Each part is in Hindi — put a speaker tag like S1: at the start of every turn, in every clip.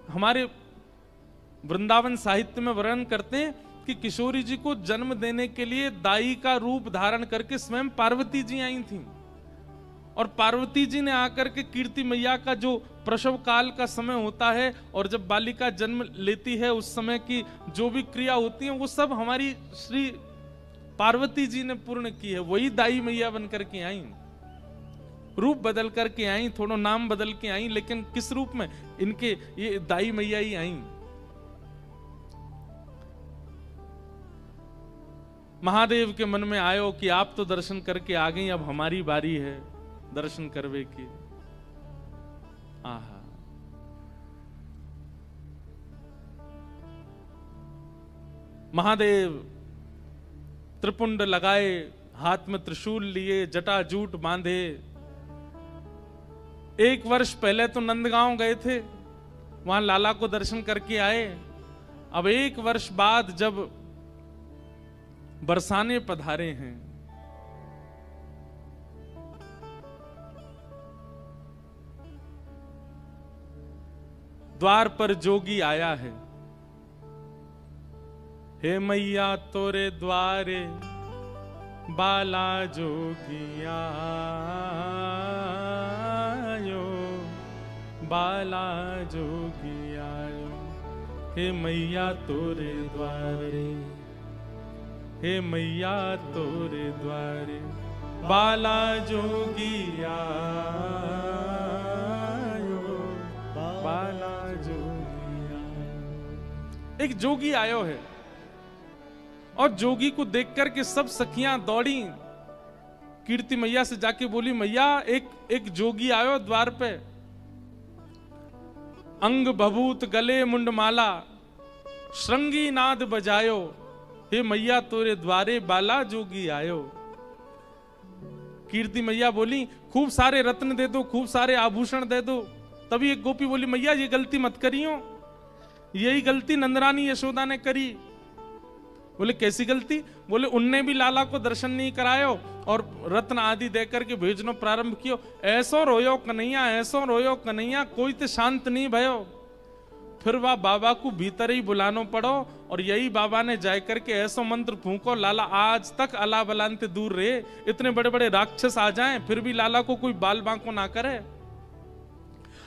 S1: हमारे वृंदावन साहित्य में वर्णन करते हैं कि किशोरी जी को जन्म देने के लिए दाई का रूप धारण करके स्वयं पार्वती जी आई थीं। और पार्वती जी ने आकर के कीर्ति मैया का जो प्रसव काल का समय होता है और जब बालिका जन्म लेती है उस समय की जो भी क्रिया होती है वो सब हमारी श्री पार्वती जी ने पूर्ण की है। वही दाई मैया बनकर के आई, रूप बदल करके आई, थोड़ा नाम बदल के आई, लेकिन किस रूप में? इनके ये दाई मैया ही आई। महादेव के मन में आयो कि आप तो दर्शन करके आ गई, अब हमारी बारी है दर्शन करवे की। आहा, महादेव त्रिपुंड लगाए, हाथ में त्रिशूल लिए, जटा जूट बांधे। 1 वर्ष पहले तो नंदगांव गए थे, वहां लाला को दर्शन करके आए। अब 1 वर्ष बाद जब बरसाने पधारे हैं, द्वार पर जोगी आया है। हे मैया तोरे द्वारे बाला जोगी आयो, बाला जोगी आयो। हे मैया तोरे द्वारे, हे मैया तोरे द्वारे बाला जोगी आयो, बाला जोगी आयो। एक जोगी आयो है और जोगी को देख करके सब सखियां दौड़ी, कीर्ति मैया से जाके बोली, मैया एक जोगी आयो द्वार पे, अंग भभूत गले मुंडमाला, श्रृंगी नाद बजायो। हे मैया तोरे द्वारे बाला जोगी आयो। कीर्ति मैया बोली, खूब सारे रत्न दे दो, खूब सारे आभूषण दे दो। तभी एक गोपी बोली, मैया ये गलती मत करियो, यही गलती नंदरानी यशोदा ने करी। बोले कैसी गलती? बोले उनने भी लाला को दर्शन नहीं करायो और रत्न आदि देकर के भेजना प्रारंभ कियो। ऐसो रोयो कन्हैया, ऐसो रोयो कन्हैया, कोई तो शांत नहीं भयो। फिर वह बाबा को भीतर ही बुलानो पड़ो और यही बाबा ने जाय करके ऐसो मंत्र फूंको, लाला आज तक अला बलांते दूर रहे। इतने बड़े बड़े राक्षस आ जाएं फिर भी लाला को कोई बाल बांको ना करे।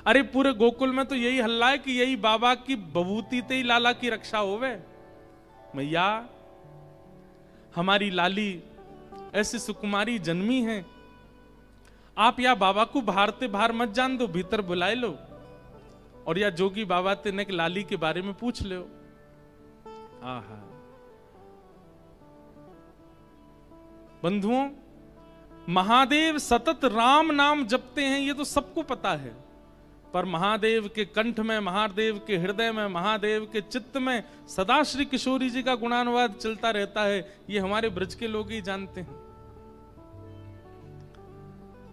S1: अरे पूरे गोकुल में तो यही हल्ला है कि यही बाबा की बभूति ते ही लाला की रक्षा होवे। मैया हमारी लाली ऐसी सुकुमारी जन्मी है, आप या बाबा को बाहर ते बाहर मत जान दो, भीतर बुलाए लो और या जोगी बाबा ते ने लाली के बारे में पूछ लो। आहा, बंधुओं, महादेव सतत राम नाम जपते हैं, ये तो सबको पता है। पर महादेव के कंठ में, महादेव के हृदय में, महादेव के चित्त में सदा श्री किशोरी जी का गुणानुवाद चलता रहता है, ये हमारे ब्रज के लोग ही जानते हैं।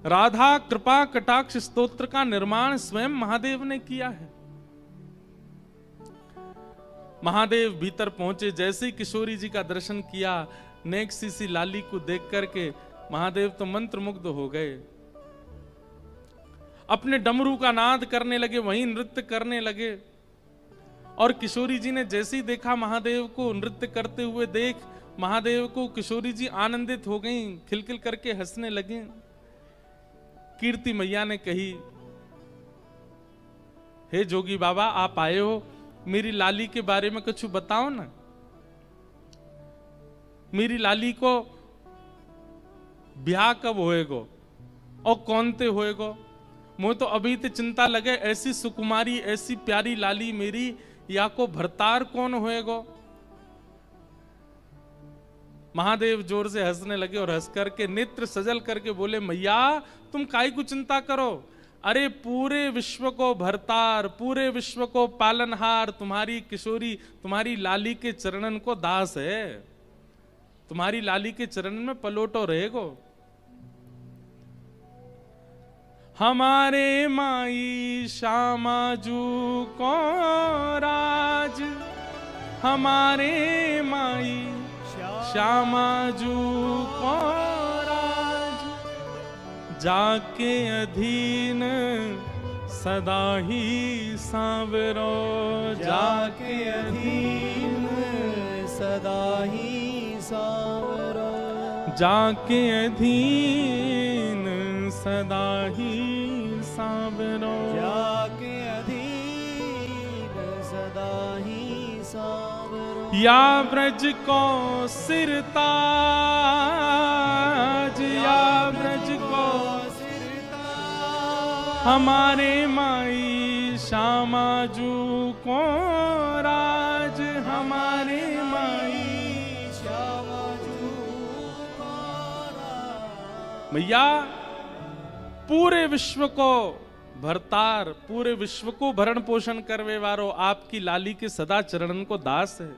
S1: राधा कृपा कटाक्ष स्तोत्र का निर्माण स्वयं महादेव ने किया है। महादेव भीतर पहुंचे, जैसे ही किशोरी जी का दर्शन किया, नेक सी लाली को देख करके महादेव तो मंत्रमुग्ध हो गए। अपने डमरू का नाद करने लगे, वहीं नृत्य करने लगे। और किशोरी जी ने जैसे ही देखा महादेव को नृत्य करते हुए देख, महादेव को किशोरी जी आनंदित हो गईं, खिलखिल करके हंसने लगे। कीर्ति मैया ने कही, हे जोगी बाबा आप आए हो, मेरी लाली के बारे में कुछ बताओ ना। मेरी लाली को ब्याह कब होएगो और कौन ते होएगो? मुझे तो अभी ते चिंता लगे, ऐसी सुकुमारी ऐसी प्यारी लाली मेरी, या को भरतार कौन होएगो? महादेव जोर से हंसने लगे और हंस करके नेत्र सजल करके बोले, मैया तुम काहे को चिंता करो? अरे पूरे विश्व को भरतार, पूरे विश्व को पालनहार तुम्हारी किशोरी, तुम्हारी लाली के चरणन को दास है। तुम्हारी लाली के चरणन में पलोटो रहेगो। हमारे माई श्यामाजू को राज, हमारे माई श्यामाजू को राज, जाके अधीन सदा ही सांवरो,
S2: जाके अधीन सदा ही सांवरो,
S1: जाके अधीन सदा ही सांवरो,
S2: जाके अधीन सदा ही सांवरो।
S1: या ब्रज को सिरताज, या ब्रज को हमारे माई श्यामाजू को राज, हमारे माई
S2: श्यामाजू को राज।
S1: मैया पूरे विश्व को भरतार, पूरे विश्व को भरण पोषण करवे वारो आपकी लाली के सदा चरणन को दास है।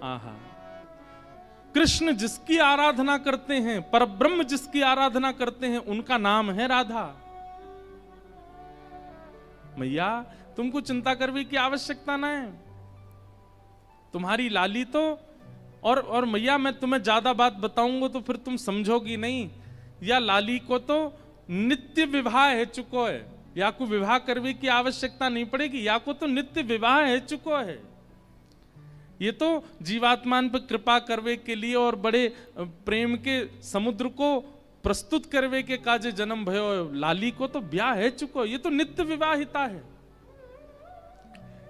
S1: आहा, कृष्ण जिसकी आराधना करते हैं, परब्रह्म जिसकी आराधना करते हैं, उनका नाम है राधा। मैया तुमको चिंता करने की आवश्यकता ना है, तुम्हारी लाली तो और मैया मैं तुम्हें ज्यादा बात बताऊंगा तो फिर तुम समझोगी नहीं। या लाली को तो नित्य विवाह है चुको है, या को विवाह करने की आवश्यकता नहीं पड़ेगी, या को तो नित्य विवाह है चुको है। ये तो जीवात्मान पर कृपा करवे के लिए और बड़े प्रेम के समुद्र को प्रस्तुत करवे के काजे जन्म भयो। लाली को तो ब्याह है चुको, ये तो नित्य विवाहिता है।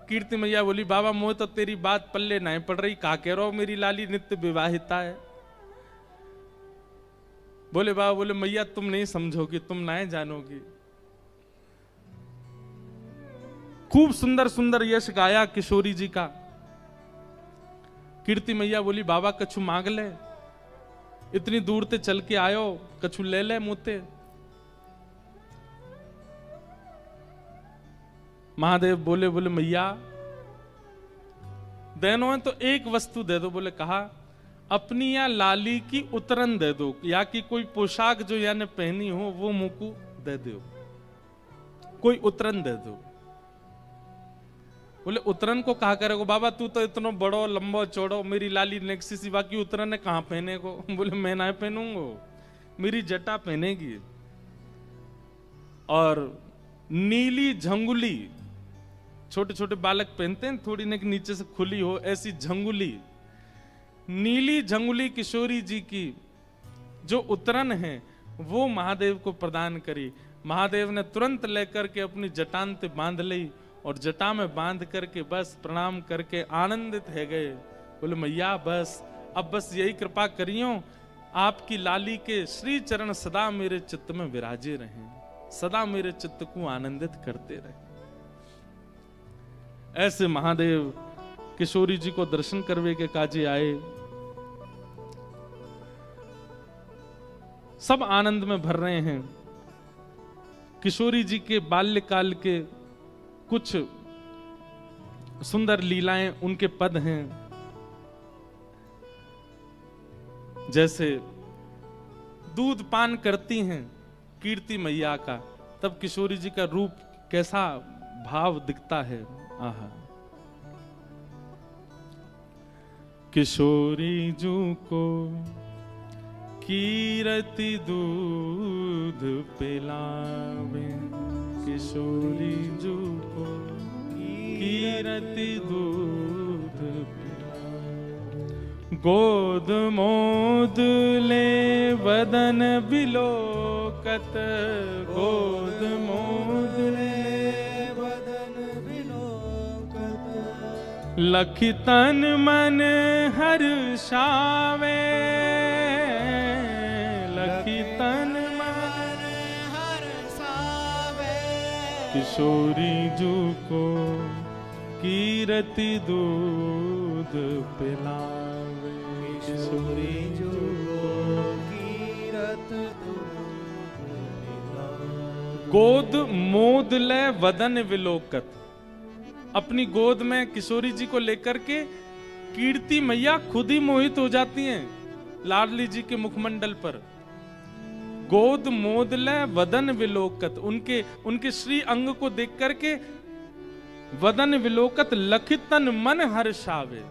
S1: कीर्ति मैया बोली बाबा मोह तो तेरी बात पल्ले नहीं पड़ रही, का कह रहा हो मेरी लाली नित्य विवाहिता है। बोले बाबा, बोले मैया तुम नहीं समझोगी, तुम नहीं जानोगी। खूब सुंदर सुंदर यश गाया किशोरी जी का। कीर्ति मैया बोली बाबा कछु मांग ले, इतनी दूर ते चल के आयो, कछु ले ले मुते। महादेव बोले मैया देनो है तो एक वस्तु दे दो। बोले कहा, अपनी या लाली की उतरन दे दो, या कि कोई पोशाक जो या ने पहनी हो वो मुकु दे दो, कोई उतरन दे दो। बोले उतरन को कहा करेगो बाबा, तू तो इतना बड़ो लंबो चौड़ो, मेरी लाली नेक्सी सी बाकी उतरन है कहां पहने को। बोले मैं ना पहनूंगो, मेरी जटा पहनेगी। और नीली झंगुली, छोटे छोटे बालक पहनते हैं, थोड़ी ने नीचे से खुली हो ऐसी झंगुली, नीली झंगुली किशोरी जी की जो उतरन है वो महादेव को प्रदान करी। महादेव ने तुरंत लेकर के अपनी जटांत बांध ली और जटा में बांध करके बस प्रणाम करके आनंदित है गए। बोले मैया बस अब बस यही कृपा करियो, आपकी लाली के श्री चरण सदा मेरे चित्त में विराजे रहें, सदा मेरे चित्त को आनंदित करते रहे। ऐसे महादेव किशोरी जी को दर्शन करवे के काजे आए। सब आनंद में भर रहे हैं। किशोरी जी के बाल्यकाल के कुछ सुंदर लीलाएं, उनके पद हैं। जैसे दूध पान करती हैं कीर्ति मैया का, तब किशोरी जी का रूप कैसा भाव दिखता है। आहा, किशोरी जू को कीरति दूध पिलावे, किशोरी जू को कीरति दूध पिलावे। गोद मोद ले वदन बिलोकत, गोद मोद ले लखि तन मन हर्षावे, लखि तन मन हर्षावे। किशोरी जू को कीरति दूध पिलावे, किशोरी जू को कीरत दूध पिलावे। गोद मोद ले वदन विलोकत, अपनी गोद में किशोरी जी को लेकर के कीर्ति मैया खुद ही मोहित हो जाती हैं लाडली जी के मुखमंडल पर। गोद मोदले वदन विलोकत, उनके श्री अंग को देख करके वदन विलोकत लखितन मन हर्षावे।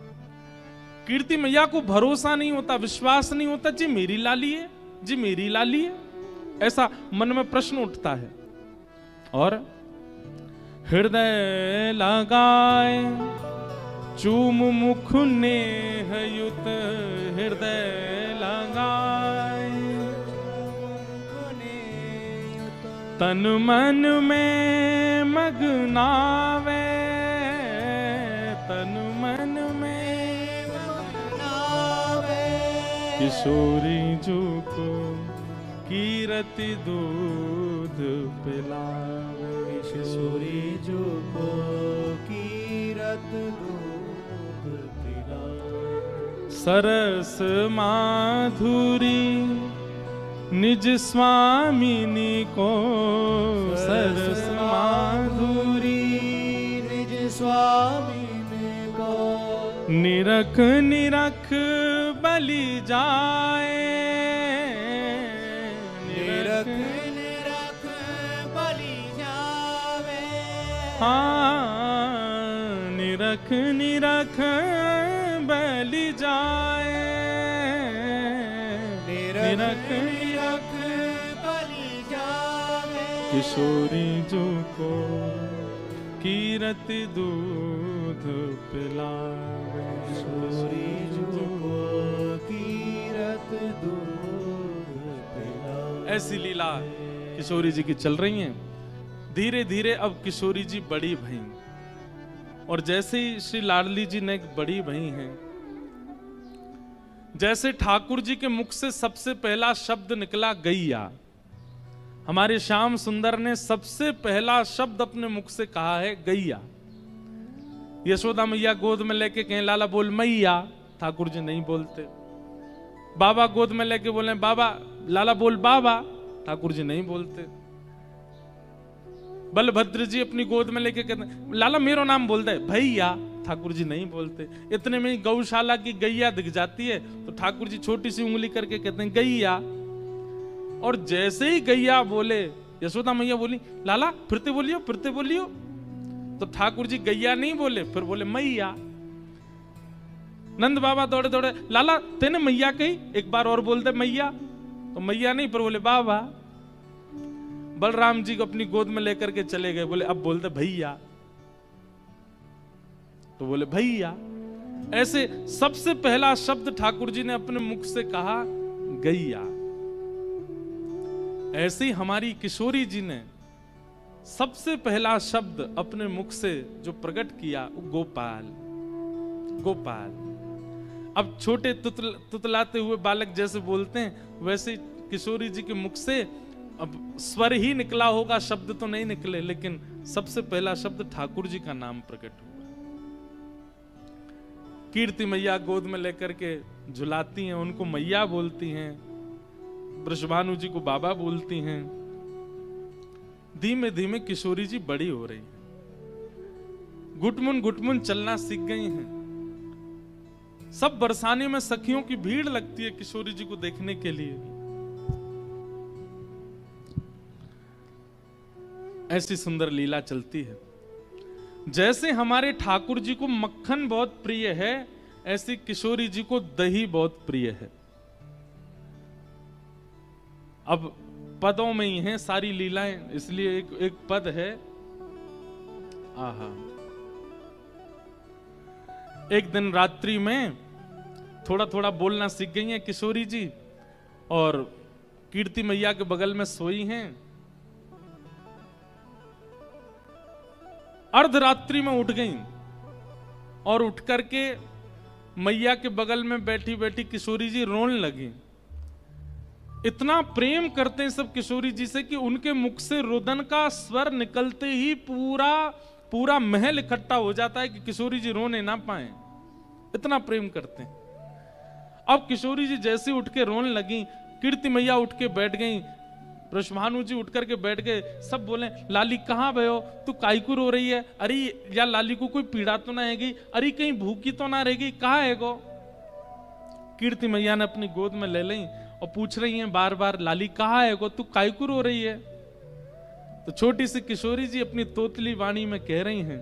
S1: कीर्ति मैया को भरोसा नहीं होता, विश्वास नहीं होता जी मेरी लाली है, जी मेरी लाली है, ऐसा मन में प्रश्न उठता है। और हृदय लगाए चूम मुख नेह युत, हृदय लगाए तन मन में मगनावे, तन मन में मगनावे किशोरी जू को कीरति दूध पिलावे,
S2: किशोरी जू को कीरत दूध पिलावे।
S1: सरस माधुरी निज स्वामिनी को, सरस माधुरी
S2: निज स्वामिनी को
S1: निरख निरख बलि जाए,
S2: निरख निरख बलि जावे।
S1: हाँ निरख निरख बलि जाए, निरख
S2: निरख बलि जावे।
S1: किशोरी जू को कीरति दूध पिलावे,
S2: किशोरी जू को कीरत दूध पिलावे।
S1: ऐसी लीला किशोरी जी की चल रही हैं। धीरे धीरे अब किशोरी जी बड़ी भई, और जैसे ही श्री लाडली जी ने एक बड़ी भई हैं, जैसे ठाकुर जी के मुख से सबसे पहला शब्द निकला गैया, हमारे श्याम सुंदर ने सबसे पहला शब्द अपने मुख से कहा है गैया। यशोदा मैया गोद में लेके कहें लाला बोल मैया, ठाकुर जी नहीं बोलते। बाबा गोद में लेके बोले बाबा, लाला बोल बाबा, ठाकुर जी नहीं बोलते। बलभद्र जी अपनी गोद में लेके कहते हैं लाला मेरा नाम बोलता है भैया, ठाकुर जी नहीं बोलते। इतने में गौशाला की गैया दिख जाती है तो ठाकुर जी छोटी सी उंगली करके कहते हैं गैया। और जैसे ही गैया बोले, यशोदा मैया बोली लाला फिरते बोलियो, फिरते बोलियो, तो ठाकुर जी गैया नहीं बोले, फिर बोले मैया। नंद बाबा दौड़े दौड़े लाला तेने मैया कही, एक बार और बोलते मैया, तो मैया नहीं, फिर बोले बाबा। बलराम जी को अपनी गोद में लेकर के चले गए, बोले अब बोलते भैया, तो बोले भैया। ऐसे सबसे पहला शब्द ठाकुर जी ने अपने मुख से कहा गैया। ऐसे ही हमारी किशोरी जी ने सबसे पहला शब्द अपने मुख से जो प्रकट किया वो गोपाल, गोपाल। अब छोटे तुतलाते हुए बालक जैसे बोलते हैं, वैसे किशोरी जी के मुख से अब स्वर ही निकला होगा, शब्द तो नहीं निकले, लेकिन सबसे पहला शब्द ठाकुर जी का नाम प्रकट हुआ। कीर्ति मैया गोद में लेकर के झुलाती हैं, उनको मैया बोलती हैं, वृषभानु जी को बाबा बोलती हैं। धीमे धीमे किशोरी जी बड़ी हो रही हैं, घुटमुन घुटमुन चलना सीख गई हैं। सब बरसाने में सखियों की भीड़ लगती है किशोरी जी को देखने के लिए। ऐसी सुंदर लीला चलती है। जैसे हमारे ठाकुर जी को मक्खन बहुत प्रिय है, ऐसी किशोरी जी को दही बहुत प्रिय है। अब पदों में ही हैं सारी लीलाएं, इसलिए एक पद है। आहा, एक दिन रात्रि में थोड़ा थोड़ा बोलना सीख गई हैं किशोरी जी, और कीर्ति मैया के बगल में सोई हैं। अर्धरात्रि में उठ गई और उठ करके मैया के बगल में बैठी बैठी किशोरी जी रोने लगी। इतना प्रेम करते हैं सब किशोरी जी से कि उनके मुख से रुदन का स्वर निकलते ही पूरा पूरा महल इकट्ठा हो जाता है कि किशोरी जी रोने ना पाए, इतना प्रेम करते हैं। अब किशोरी जी जैसे उठ के रोने लगी, कीर्ति मैया उठ के बैठ गई, वृषभानु जी उठ करके बैठ गए। सब बोले लाली कहाँ भयो, तू काईकू रो रही है? अरे या लाली को कोई पीड़ा तो ना आएगी? अरे कहीं भूखी तो ना रहेगी? कहाँ है गो? कीर्ति मैया ने अपनी गोद में ले ली और पूछ रही हैं बार बार लाली कहाँ है गो, तू काईकू रो रही है? तो छोटी सी किशोरी जी अपनी तोतली वाणी में कह रही हैं,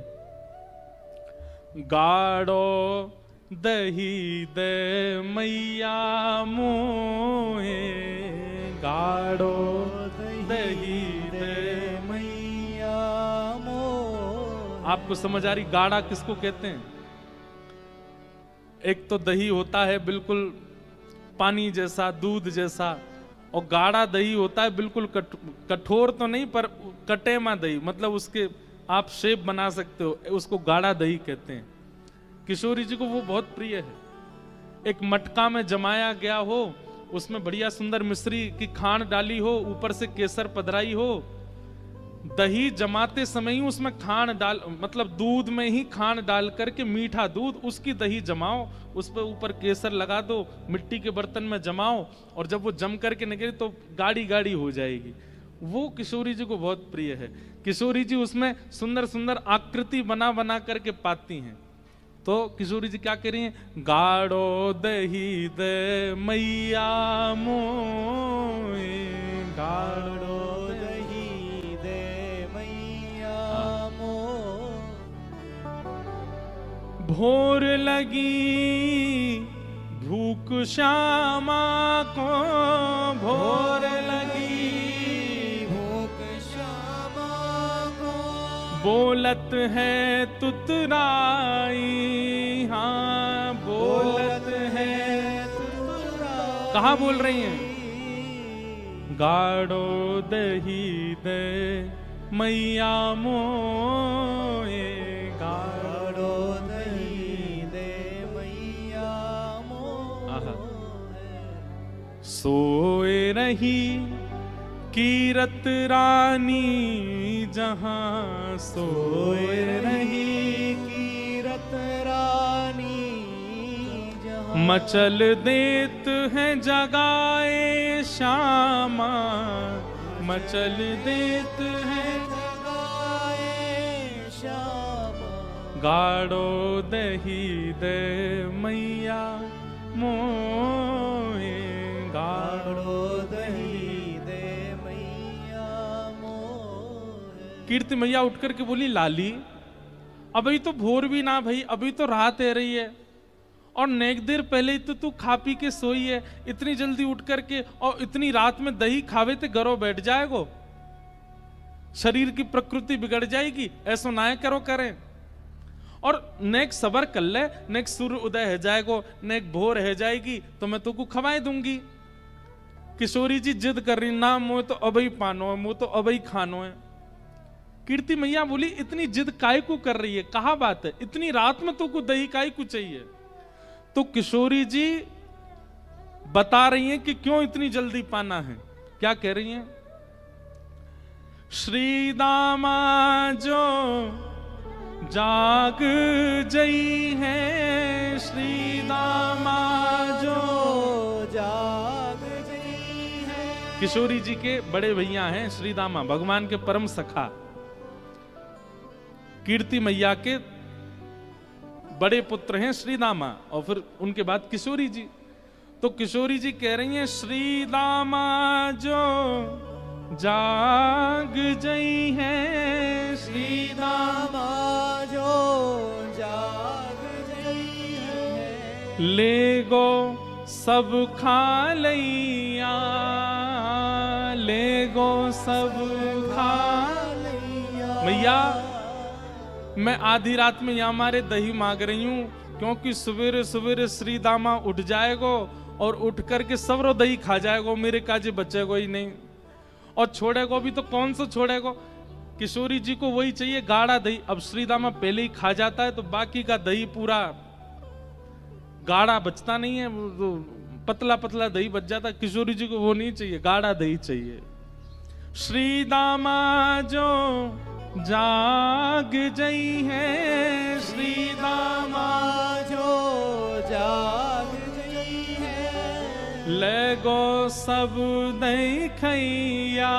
S1: गाड़ो दही दे मैया मोहे, गाड़ो दही दे
S2: मैया
S1: आपको समझ आ रही गाढ़ा किसको कहते हैं? एक तो दही होता है बिल्कुल पानी जैसा, दूध जैसा, और गाढ़ा दही होता है बिल्कुल कठोर तो नहीं पर कटेमा दही, मतलब उसके आप शेप बना सकते हो, उसको गाढ़ा दही कहते हैं। किशोरी जी को वो बहुत प्रिय है। एक मटका में जमाया गया हो, उसमें बढ़िया सुंदर मिश्री की खांड डाली हो, ऊपर से केसर पधराई हो, दही जमाते समय ही उसमें खांड डाल, मतलब दूध में ही खांड डाल करके, मीठा दूध, उसकी दही जमाओ, उस पर ऊपर केसर लगा दो, मिट्टी के बर्तन में जमाओ, और जब वो जम करके निकले तो गाढ़ी गाढ़ी हो जाएगी। वो किशोरी जी को बहुत प्रिय है। किशोरी जी उसमें सुंदर सुंदर आकृति बना बना करके पाती हैं। तो किशोरी जी क्या कह रही हैं? गाढ़ो दही दे मैया मोए, गाढ़ो
S2: दही दे मैया मोए,
S1: भोर लगी भूख श्यामा को, भोर लगी
S2: भूख श्यामा को,
S1: बोलत है तुतराई, हाँ बोलत है तुतराई। कहाँ बोल रही हैं? गाढ़ो दही दे मैया मोए,
S2: गाढ़ो दही दे मैया मोए,
S1: सोए रही कीरत रानी जहां, सोए रही
S2: कीरत रानी जहां,
S1: मचल देत है जगाए श्यामा, मचल देत है
S2: जगाए श्यामा,
S1: गाढ़ो दही दे मैया मोए, गाढ़ो
S2: दही दे मैया मोए।
S1: कीर्ति मैया उठ करके बोली, लाली अभी तो भोर भी ना भई, अभी तो रात है रही है, और नेक देर पहले ही तो तू खा पी के सोई है, इतनी जल्दी उठ करके और इतनी रात में दही खावे ते घरों बैठ जाएगो, शरीर की प्रकृति बिगड़ जाएगी, ऐसा ना करो करें। और नेक सबर कर ले, नेक सूर्य उदय है जाएगो, नेक भोर है जाएगी तो मैं तुमको खवाए दूंगी। किशोरी जी जिद कर रही, ना मोए तो अबई पानो है, मुँह तो अबई खानो है। कीर्ति मैया बोली, इतनी जिद काय को कर रही है, कहा बात है, इतनी रात में तुमको दही काय को चाहिए? तो किशोरी जी बता रही हैं कि क्यों इतनी जल्दी पाना है। क्या कह रही हैं? श्री दामा जो जाग जई है, श्री दामा जो
S2: जाग जई है।
S1: किशोरी जी के बड़े भैया हैं श्री दामा, भगवान के परम सखा, कीर्ति मैया के बड़े पुत्र हैं श्री दामा, और फिर उनके बाद किशोरी जी। तो किशोरी जी कह रही हैं, श्री दामा जो जाग जई है, श्री
S2: दामा जो जाग जई है,
S1: ले गो सब खा लैया, ले गो सब खा
S2: लैया।
S1: मैया मैं आधी रात में यहाँ हमारे दही मांग रही हूँ, क्योंकि सवेरे सवेरे श्री दामा उठ जाएगो और उठ करके सबरो दही खा जाएगो, मेरे काजे बचेगो ही नहीं, और छोड़ेगो भी तो कौन सा छोड़ेगो। किशोरी जी को वही चाहिए गाढ़ा दही। अब श्री दामा पहले ही खा जाता है तो बाकी का दही पूरा गाढ़ा बचता नहीं है, तो पतला पतला दही बच जाता है। किशोरी जी को वो नहीं चाहिए, गाढ़ा दही चाहिए। श्री दामा जो जाग जई है, श्री दामा
S2: जो जाग जई है,
S1: ले गो सब दही खैया,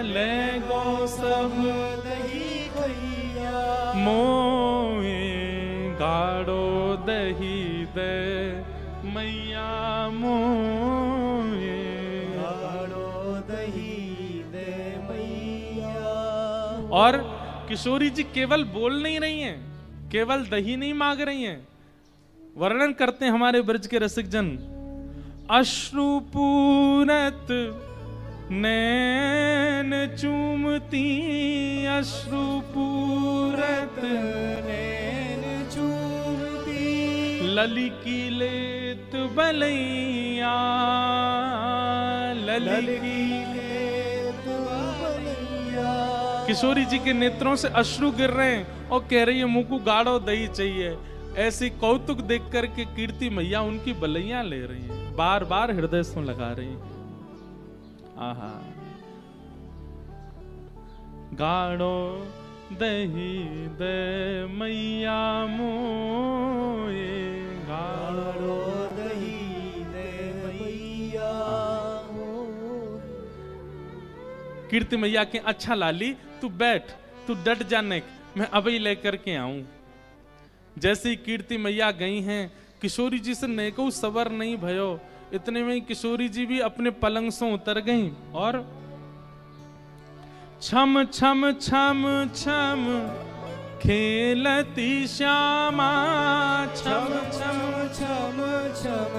S1: ले गो सब
S2: दही खैया,
S1: मोए गाढ़ो दही दे मैया मोए,
S2: गाढ़ो दही दे मैया।
S1: और किशोरी जी केवल बोल नहीं रही हैं, केवल दही नहीं मांग रही हैं, वर्णन करते हैं हमारे ब्रज के रसिक जन। अश्रु पूरत नैन चूमती अश्रु पूरत,
S2: नैन चूमती
S1: लली की लेत बलैया, लली की
S2: लेत बलैया।
S1: किशोरी जी के नेत्रों से अश्रु गिर रहे हैं और कह रही है मुंह को गाढ़ो दही चाहिए। ऐसी कौतुक देख करके कीर्ति मैया उनकी बलैया ले रही है, बार बार हृदय से लगा रही है। आहा, गाढ़ो दही दे मैया मोए,
S2: गाढ़ो दही दे मैया।
S1: कीर्ति मैया के अच्छा लाली तू बैठ, तू डट जाने, मैं अभी लेकर के आऊं। जैसे ही कीर्ति मैया गई हैं, किशोरी जी से नेको सबर नहीं भयो। इतने में ही किशोरी जी भी अपने पलंग से उतर गईं और छम छम छम छम खेलती श्यामा, छम छम
S2: छम छम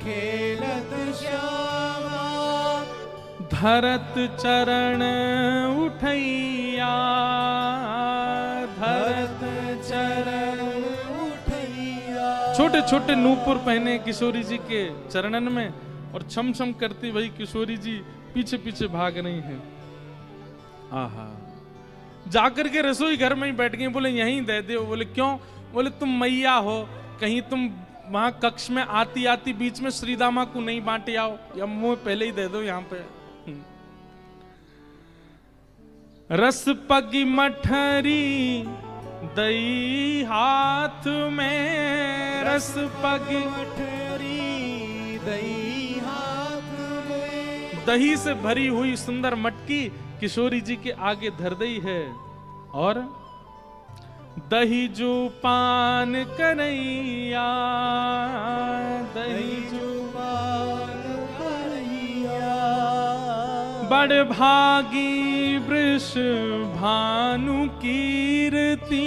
S2: खेलत श्यामा।
S1: धरत चरण उठैया, धरत
S2: चरण उठैया।
S1: छोटे छोटे नूपुर पहने किशोरी जी के चरणन में और छम छम करती वही किशोरी जी पीछे पीछे भाग रही हैं। आहा, जाकर के रसोई घर में ही बैठ गई। बोले यहीं दे दो। बोले क्यों? बोले तुम मैया हो, कहीं तुम वहां कक्ष में आती आती बीच में श्रीदामा को नहीं बांटे आओ, या मुंह पहले ही दे दो यहाँ पे। रस पगी मठरी दही हाथ में, रस पगी
S2: मठरी दही हाथ में।
S1: दही से भरी हुई सुंदर मटकी किशोरी जी के आगे धर दी है और दही जो पान करैया, दही जो
S2: पान करैया।
S1: बड़ भागी वृष भानु कीर्ति,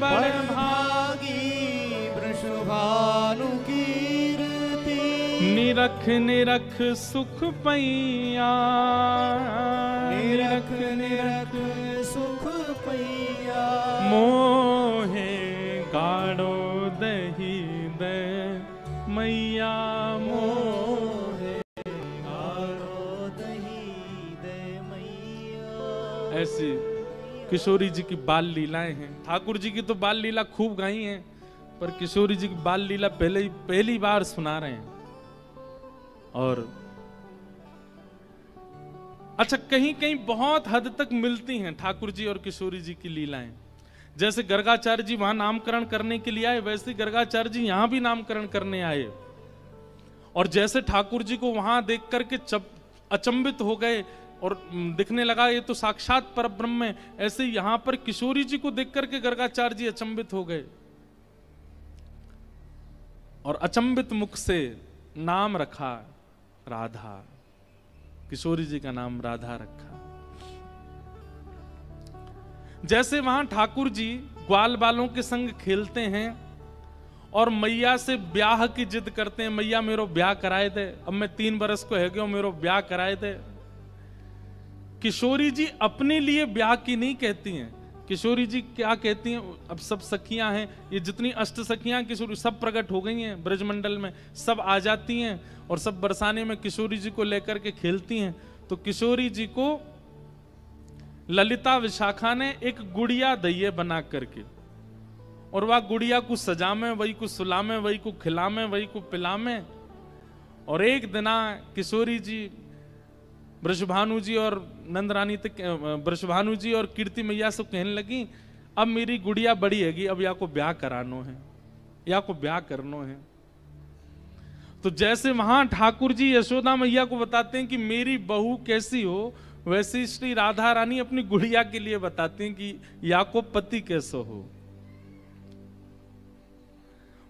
S1: बड़
S2: भागी वृषभानु कीर्ति।
S1: निरख निरख सुख पैया,
S2: निरख निरख सुख पैया।
S1: मोहे गाढ़ो दही दे मैया, मोहे
S2: गाढ़ो दही दे मैया।
S1: ऐसी किशोरी जी की बाल लीलाएं हैं। ठाकुर जी की तो बाल लीला खूब गाई हैं, पर किशोरी जी की बाल लीला पहली बार सुना रहे हैं। और अच्छा, कहीं कहीं बहुत हद तक मिलती हैं ठाकुर जी और किशोरी जी की लीलाएं। जैसे गर्गाचार्य जी वहां नामकरण करने के लिए आए, वैसे गर्गाचार्य जी यहां भी नामकरण करने आए। और जैसे ठाकुर जी को वहां देख करके अचंभित हो गए और दिखने लगा ये तो साक्षात परब्रह्म है, ऐसे यहां पर किशोरी जी को देख करके गर्गाचार्य जी अचंभित हो गए और अचंभित मुख से नाम रखा राधा। किशोरी जी का नाम राधा रखा। जैसे वहां ठाकुर जी ग्वाल बालों के संग खेलते हैं और मैया से ब्याह की जिद करते हैं, मैया मेरो ब्याह कराए दे, अब मैं 3 बरस को है गया, मेरो ब्याह कराए दे। किशोरी जी अपने लिए ब्याह की नहीं कहती हैं। किशोरी जी क्या कहती हैं? अब सब सखियां हैं, ये जितनी अष्ट सखियां किशोरी सब प्रकट हो गई हैं ब्रजमंडल में, सब आ जाती हैं और सब बरसाने में किशोरी जी को लेकर के खेलती हैं। तो किशोरी जी को ललिता विशाखा ने एक गुड़िया दैये बना करके, और वह गुड़िया को सजामे, वही को सुलामे, वही को खिलामे, वही को पिलामे। और एक दिना किशोरी जी ब्रजभानु जी और नंदरानी तक, ब्रजभानु जी और कीर्ति मैया से कहने लगी अब मेरी गुड़िया बड़ी हैगी, अब या को ब्याह करानो है, या को ब्याह करनो है। तो जैसे वहां ठाकुर जी यशोदा मैया को बताते हैं कि मेरी बहू कैसी हो, वैसे श्री राधा रानी अपनी गुड़िया के लिए बताते हैं कि या को पति कैसा हो।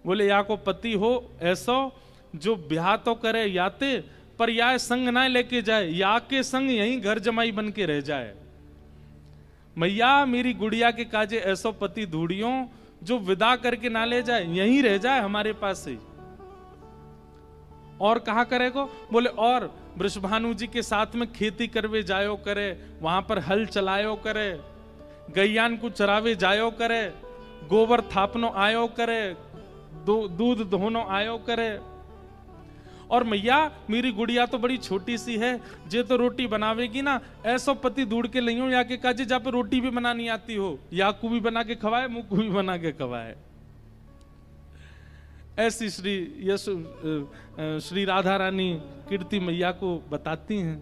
S1: बोले या को पति हो ऐसा जो ब्याह तो करे याते, पर या संग ना लेके जाए, या के संग यहीं घर जमाई बन के रह जाए। मैया मेरी गुड़िया के काजे ऐसो पति ढूंढियो जो विदा करके ना ले जाए, यहीं रह जाए हमारे पास ही। और कहा करेगो? बोले और वृषभानु जी के साथ में खेती करवे जायो करे, वहां पर हल चलायो करे, गैयान को चरावे जायो करे, गोबर थापनो आयो करे, दूध धोनो आयो करे। और मैया मेरी गुड़िया तो बड़ी छोटी सी है, जे तो रोटी बनावेगी ना, ऐसो पति ढूंढ के लइयो या के काजे जा पे रोटी भी बनानी आती हो, या को भी बना के खवाए, मुंह को भी बना के खवाए। ऐसी श्री राधा रानी कीर्ति मैया को बताती हैं।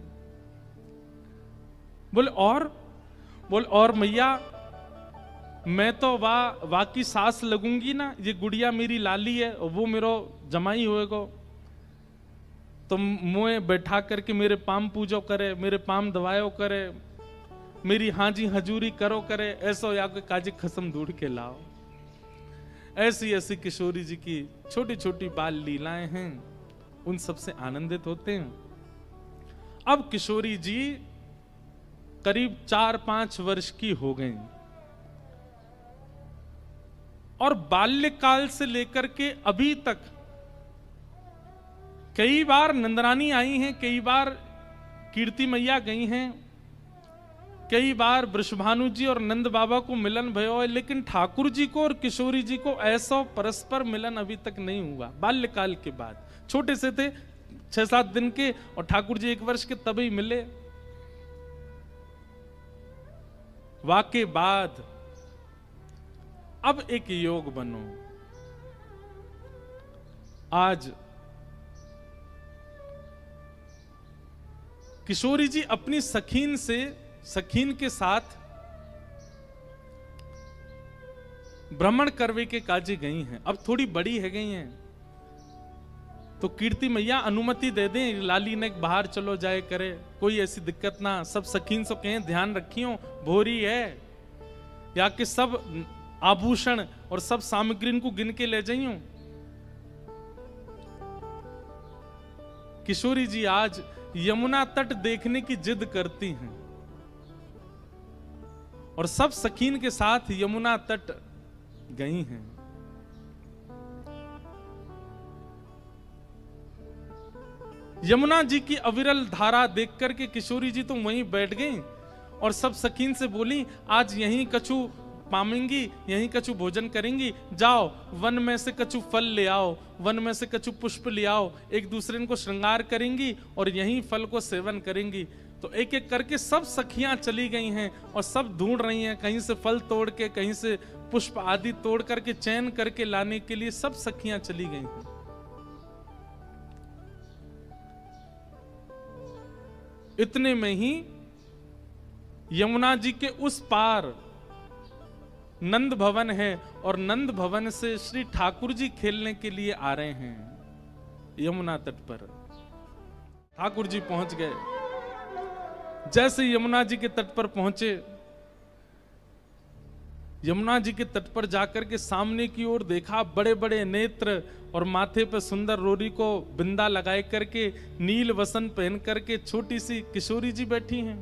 S1: बोले और मैया मैं तो वाह की सास लगूंगी ना, ये गुड़िया मेरी लाली है और वो मेरो जमाई होएगो, तो मुझे बैठा करके मेरे पाम पूजो करे, मेरे पाम दवायो करे, मेरी हाजी हजूरी करो करे, ऐसो या कोई काजी खसम ढूंढ के लाओ। ऐसी किशोरी जी की छोटी छोटी बाल लीलाएं हैं, उन सबसे आनंदित होते हैं। अब किशोरी जी करीब 4-5 वर्ष की हो गई और बाल्यकाल से लेकर के अभी तक कई बार नंदरानी आई हैं, कई बार कीर्ति मैया गई हैं, कई बार वृषभानु जी और नंद बाबा को मिलन भयो है, लेकिन ठाकुर जी को और किशोरी जी को ऐसा परस्पर मिलन अभी तक नहीं हुआ। बाल्यकाल के बाद छोटे से थे, 6-7 दिन के, और ठाकुर जी 1 वर्ष के, तभी मिले। वाके बाद अब एक योग बनो। आज किशोरी जी अपनी सखीन के साथ भ्रमण करवे के काजे गई हैं। अब थोड़ी बड़ी है गई हैं, तो कीर्ति मैया अनुमति दे दें, लाली ने बाहर चलो जाए करे, कोई ऐसी दिक्कत ना। सब सखीन से कहें ध्यान रखियो, भोरी है, या कि सब आभूषण और सब सामग्री को गिन के ले जाइयो। किशोरी जी आज यमुना तट देखने की जिद करती हैं और सब सखीन के साथ यमुना तट गई हैं। यमुना जी की अविरल धारा देख करके किशोरी जी तो वहीं बैठ गईं और सब सखीन से बोली, आज यहीं कछु पामेंगी, यहीं कछु भोजन करेंगी, जाओ वन में से कछु फल ले आओ, वन में से कछु पुष्प ले आओ, एक दूसरे को श्रृंगार करेंगी और यहीं फल को सेवन करेंगी। तो एक एक करके सब सखियां चली गई हैं और सब ढूंढ रही हैं, कहीं से फल तोड़ के, कहीं से पुष्प आदि तोड़ करके चयन करके लाने के लिए सब सखियां चली गई हैं। इतने में ही यमुना जी के उस पार नंद भवन है और नंद भवन से श्री ठाकुर जी खेलने के लिए आ रहे हैं यमुना तट पर। ठाकुर जी पहुंच गए। जैसे यमुना जी के तट पर पहुंचे, यमुना जी के तट पर जाकर के सामने की ओर देखा, बड़े बड़े नेत्र और माथे पर सुंदर रोरी को बिंदा लगाए करके, नील वसन पहन करके छोटी सी किशोरी जी बैठी हैं।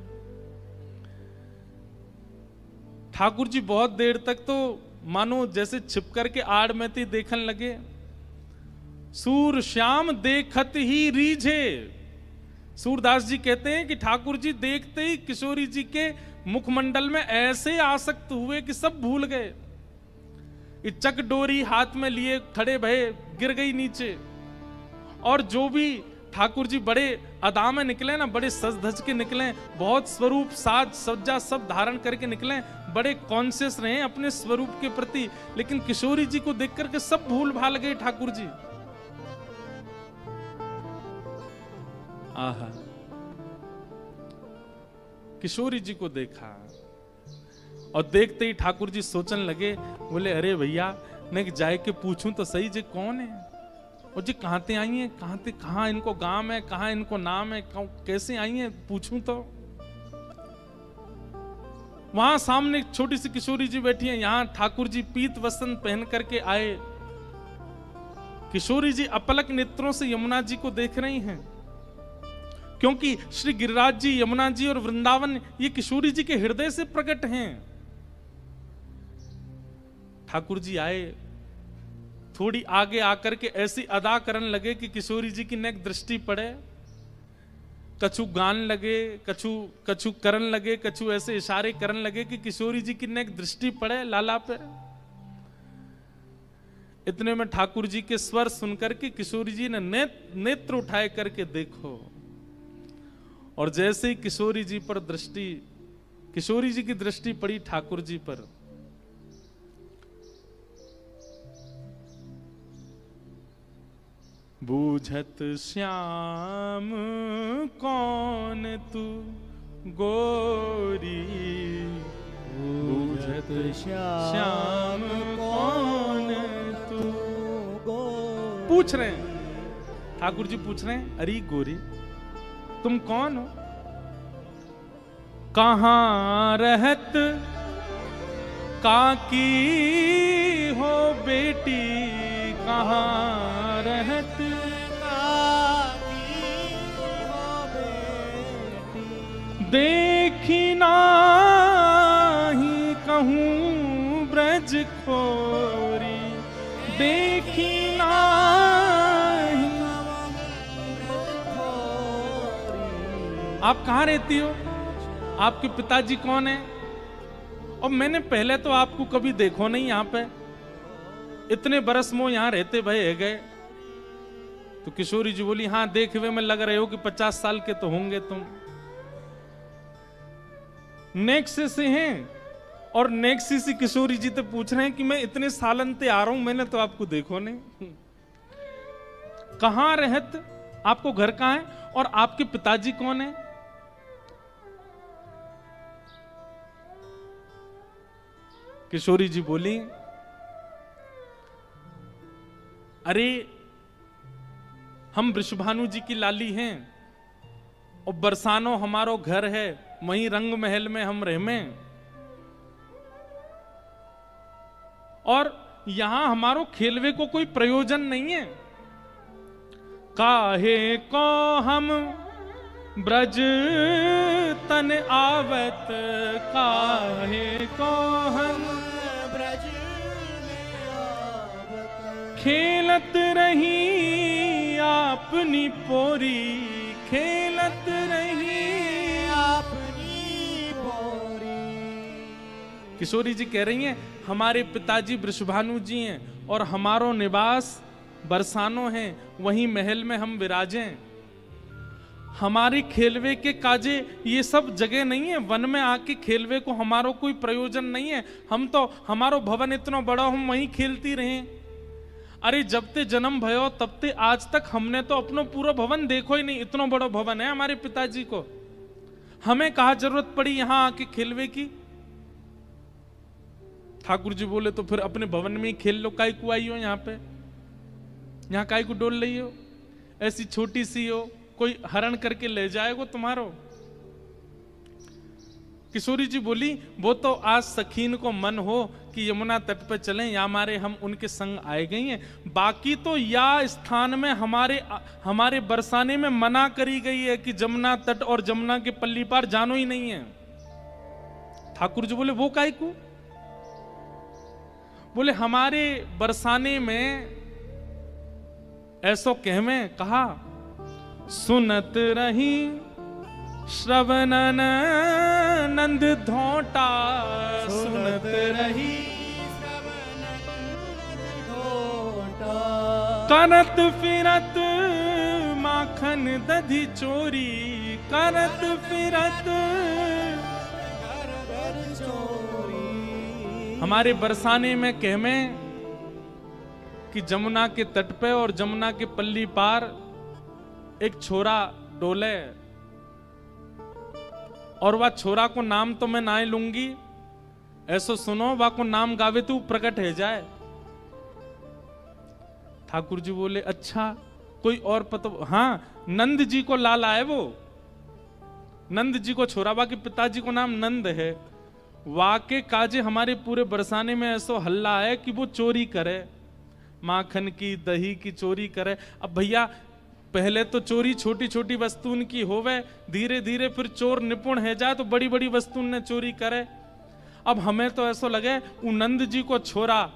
S1: ठाकुर जी बहुत देर तक तो मानो जैसे छिप करके आड़ में थी देखन लगे। सूर श्याम देखत ही रीझे। सूरदास जी कहते हैं कि ठाकुर जी देखते ही किशोरी जी के मुखमंडल में ऐसे आसक्त हुए कि सब भूल गए। चक डोरी हाथ में लिए खड़े भये, गिर गई नीचे। और जो भी ठाकुर जी बड़े अदा में निकले ना, बड़े सज धज के निकले, बहुत स्वरूप साज सज्जा सब धारण करके निकले, बड़े कॉन्शियस रहे अपने स्वरूप के प्रति। लेकिन किशोरी जी को देख करके सब भूल भाल गए ठाकुर जी। आहा, किशोरी जी को देखा और देखते ही ठाकुर जी सोचन लगे, बोले अरे भैया मैं जाए के पूछूं तो सही जी कौन है, और जी कहां ते आई हैं, कहां इनको गांव है, कहां इनको नाम है, कैसे आई हैं, पूछूं तो। वहां सामने एक छोटी सी किशोरी जी बैठी हैं, यहां ठाकुर जी पीत वस्त्र पहन करके आए। किशोरी जी अपलक नेत्रों से यमुना जी को देख रही हैं, क्योंकि श्री गिरिराज जी, यमुना जी और वृंदावन ये किशोरी जी के हृदय से प्रकट हैं। ठाकुर जी आए थोड़ी आगे आकर के ऐसी अदा करने लगे कि किशोरी जी की नेक दृष्टि पड़े, कछु गान लगे, कछु करन लगे, कछु ऐसे इशारे करन लगे कि किशोरी जी की नेक दृष्टि पड़े लाला पे। इतने में ठाकुर जी के स्वर सुनकर के किशोरी जी ने नेत्र उठाए करके देखो, और जैसे ही किशोरी जी की दृष्टि पड़ी ठाकुर जी पर, बूझत श्याम कौन तू गोरी, बूझत श्याम कौन तू गोरी। पूछ रहे हैं ठाकुर जी, पूछ रहे हैं, अरे गोरी तुम कौन हो, कहां रहत काकी हो बेटी, कहां रहत काकी हो बेटी, देखी नाही कहूं ब्रज खोरी, देखी नाही। आप कहां रहती हो, आपके पिताजी कौन है, और मैंने पहले तो आपको कभी देखो नहीं यहां पे, इतने बरस मोह यहां रहते भय है गए। तो किशोरी जी बोली, हाँ देखे हुए में लग रहे हो कि 50 साल के तो होंगे तुम। नेक्सी से हैं, और नेक्सी से किशोरी जी तो पूछ रहे हैं कि मैं इतने सालन ते आ रहा हूं, मैंने तो आपको देखो नहीं। कहां रहत, आपको घर कहां है, और आपके पिताजी कौन है। किशोरी जी बोली, अरे हम वृषभानु जी की लाली हैं, और बरसानो हमारो घर है, वहीं रंग महल में हम रहमे, और यहां हमारो खेलवे को कोई प्रयोजन नहीं है। काहे को हम ब्रज तन आवत, काहे को हम ब्रज आवत, खेलत रही आपनी पोरी, खेलत रही आपनी पोरी। किशोरी जी कह रही हैं, हमारे पिताजी वृषभानु जी हैं, और हमारो निवास बरसानो है, वहीं महल में हम विराजें। हमारी खेलवे के काजे ये सब जगह नहीं है, वन में आके खेलवे को हमारो कोई प्रयोजन नहीं है। हम तो, हमारो भवन इतना बड़ा, हम वहीं खेलती रहे। अरे जब ते जन्म भयो तब ते आज तक हमने तो अपनो पूरा भवन देखो ही नहीं, इतना बड़ा भवन है हमारे पिताजी को, हमें कहाँ जरूरत पड़ी यहां आके खेलवे की। ठाकुर जी बोले, तो फिर अपने भवन में ही खेल लो, काई को आई हो यहाँ पे, यहाँ काई को डोल रही हो, ऐसी छोटी सी हो, कोई हरण करके ले जाएगा तुम्हारो। किशोरी जी बोली, वो तो आज सखीन को मन हो कि यमुना तट पर चलें, या हमारे हम उनके संग आए गई हैं, बाकी तो या स्थान में हमारे बरसाने में मना करी गई है कि जमुना तट और जमुना के पल्ली पार जानो ही नहीं है। ठाकुर जी बोले, वो काई को, बोले हमारे बरसाने में ऐसो कहवे कहा, सुनत रही श्रवणन नंद धोटा, सुनत रही करत फिरत माखन दधी चोरी, करत फिरत चोरी। हमारे बरसाने में कहमे कि जमुना के तट पे और जमुना के पल्ली पार एक छोरा डोले, और वह छोरा को नाम तो मैं ना ही लूंगी, ऐसो सुनो वा को नाम गावे तू प्रकट है जाए। ठाकुर जी बोले, अच्छा कोई और पता, हाँ नंद जी को लाल आए, वो नंद जी को छोरा, वा के पिताजी को नाम नंद है, वाके काजे हमारे पूरे बरसाने में ऐसो हल्ला है कि वो चोरी करे, माखन की दही की चोरी करे। अब भैया पहले तो चोरी छोटी छोटी वस्तुन की होवे, धीरे धीरे फिर चोर निपुण है जाए तो बड़ी बड़ी वस्तुन ने चोरी करे। अब हमें तो ऐसा लगे उ नंद जी को छोरा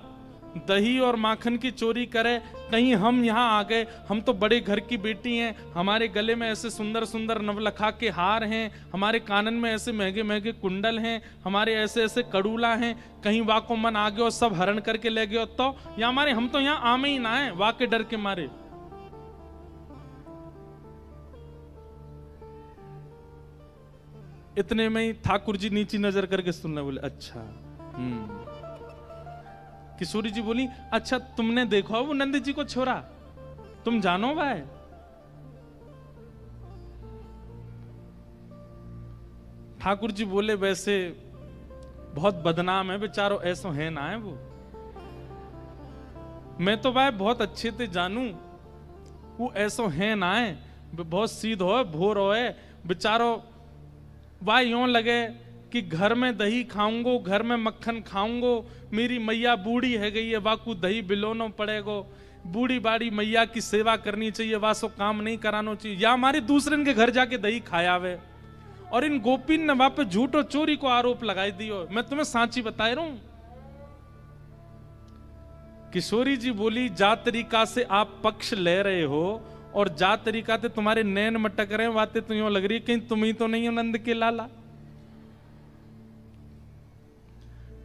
S1: दही और माखन की चोरी करे, कहीं हम यहाँ आ गए, हम तो बड़े घर की बेटी हैं, हमारे गले में ऐसे सुंदर सुंदर नवलखा के हार हैं, हमारे कानन में ऐसे महंगे महंगे कुंडल हैं, हमारे ऐसे ऐसे कड़ूला हैं, कहीं वाह को मन आ गया और सब हरण करके ले गए तो या हमारे, हम तो यहाँ आमे ही ना है वाह के डर के मारे। इतने में ही ठाकुर जी नीची नजर करके सुनने बोले, अच्छा। किशोरी जी बोली, अच्छा तुमने देखो वो नंद जी को छोरा, तुम जानो भाई? ठाकुर जी बोले, वैसे बहुत बदनाम है बेचारो, ऐसो है ना है वो, मैं तो भाई बहुत अच्छे से जानू, वो ऐसो है ना है, बहुत सीधो है, भोर हो है बेचारो। वाह यूं लगे कि घर में दही खाऊंगो, घर में मक्खन खाऊंगो, मेरी मैया बूढ़ी है गई है, वाकू दही बिलोनो पड़ेगो, बूढ़ी बाड़ी मैया की सेवा करनी चाहिए, वासो काम नहीं करानो चाहिए, या हमारे दूसरे के घर जाके दही खायावे। और इन गोपीन ने वहां पे झूठ और चोरी को आरोप लगाई दियो, मैं तुम्हें सांची बता रहा हूं। किशोरी जी बोली, जा तरीका से आप पक्ष ले रहे हो और जा तरीका से तुम्हारे नैन मटक रहे हैं, बातें तो यूं लग रही है कहीं तुम ही तो नहीं हो नंद के लाला।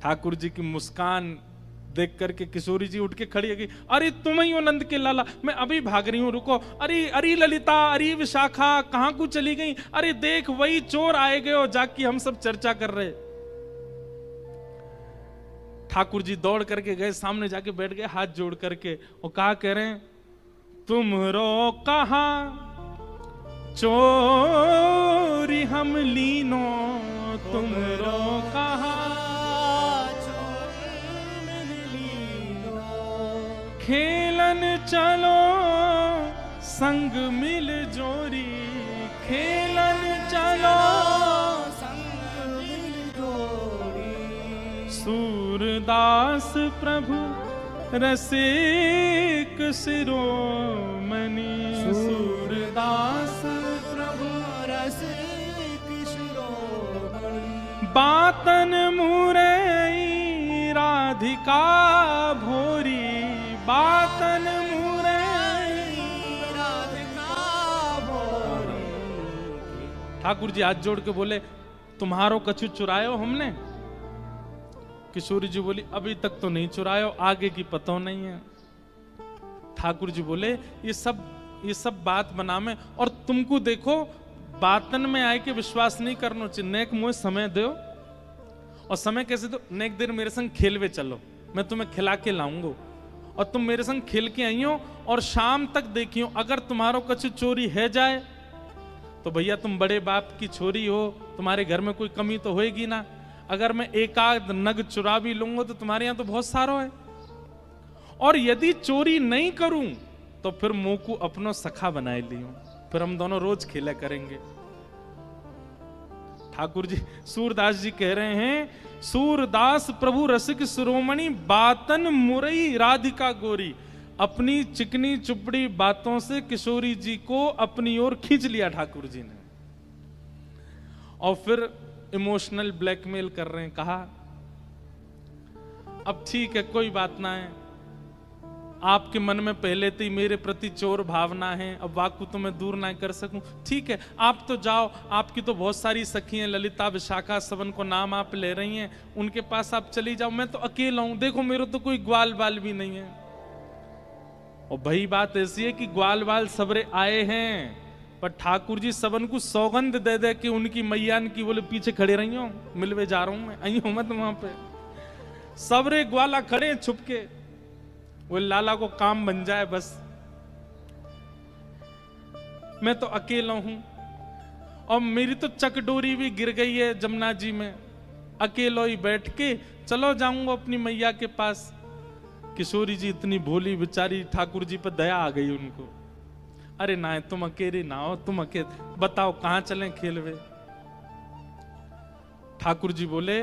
S1: ठाकुर जी की मुस्कान देख करके किशोरी जी उठ के खड़ी है कि अरे तुम ही हो नंद के लाला, मैं अभी भाग रही हूं, रुको। अरे अरे ललिता, अरे विशाखा, कहां को चली गई? अरे देख वही चोर आए गए हो, जाके हम सब चर्चा कर रहे। ठाकुर जी दौड़ करके गए, सामने जाके बैठ गए हाथ जोड़ करके, और कहा कह रहे हैं, तुमरो कहा चोरी हम लीनो, तुमरो कहा खेलन चलो संग मिल जोरी, खेलन चलो संग मिल जोरी। सूरदास प्रभु रसिक शिरोमणि, सूरदास
S2: प्रभु रसिक शिरोमणि।
S1: बातन मुरई राधिका भोरी, बातन मुरई
S2: राधिका भोरी।
S1: ठाकुर जी हाथ जोड़ के बोले, तुम्हारो कछु चुरायो हमने? किशोरी जी बोली, अभी तक तो नहीं चुरायो, आगे की पता नहीं है। ठाकुर जी बोले, ये सब बात बना में, और तुमको देखो बातन में आए के विश्वास नहीं करना चाहिए, नेक मुझे समय दो। और समय कैसे दो? नेक देर मेरे संग खेलवे चलो, मैं तुम्हें खिला के लाऊंगा, और तुम मेरे संग खेल के आई हो, और शाम तक देखियो, अगर तुम्हारो कछु चोरी है जाए तो भैया तुम बड़े बाप की छोरी हो, तुम्हारे घर में कोई कमी तो होएगी ना। अगर मैं एकाध नग चुरा भी लूंगा तो तुम्हारे यहां तो बहुत सारो है, और यदि चोरी नहीं करूं तो फिर मुंह को अपनो सखा बनाए लियो, फिर हम दोनों रोज खेला करेंगे। ठाकुर जी, सूरदास जी कह रहे हैं, सूरदास प्रभु रसिक शिरोमणि, बातन मुरई राधिका गोरी। अपनी चिकनी चुपड़ी बातों से किशोरी जी को अपनी ओर खींच लिया ठाकुर जी ने, और फिर इमोशनल ब्लैकमेल कर रहे हैं। कहा, अब ठीक है, कोई बात ना है, आपके मन में पहले से ही मेरे प्रति चोर भावना है, अब वाकु तो मैं दूर ना कर सकूं। ठीक है, आप तो जाओ, आपकी तो बहुत सारी सखी हैं, ललिता विशाखा सबन को नाम आप ले रही हैं, उनके पास आप चली जाओ, मैं तो अकेला हूं, देखो मेरे तो कोई ग्वाल बाल भी नहीं है। और भाई बात ऐसी है कि ग्वाल बाल सबरे आए हैं, पर ठाकुर जी सबन को सौगंध दे दे कि उनकी मैयान की बोले पीछे खड़े रही हो, मिलवे जा रहा हूं मैं, आई हूं मत वहां पे। सबरे ग्वाला खड़े छुप के, वो लाला को काम बन जाए बस, मैं तो अकेला हूं, और मेरी तो चकडोरी भी गिर गई है जमुना जी में, अकेलो ही बैठ के चलो जाऊंगा अपनी मैया के पास। किशोरी जी इतनी भोली बेचारी, ठाकुर जी पर दया आ गई उनको। अरे ना, तुम अकेले ना हो, तुम अकेले बताओ कहां चलें खेलवे। ठाकुर जी बोले,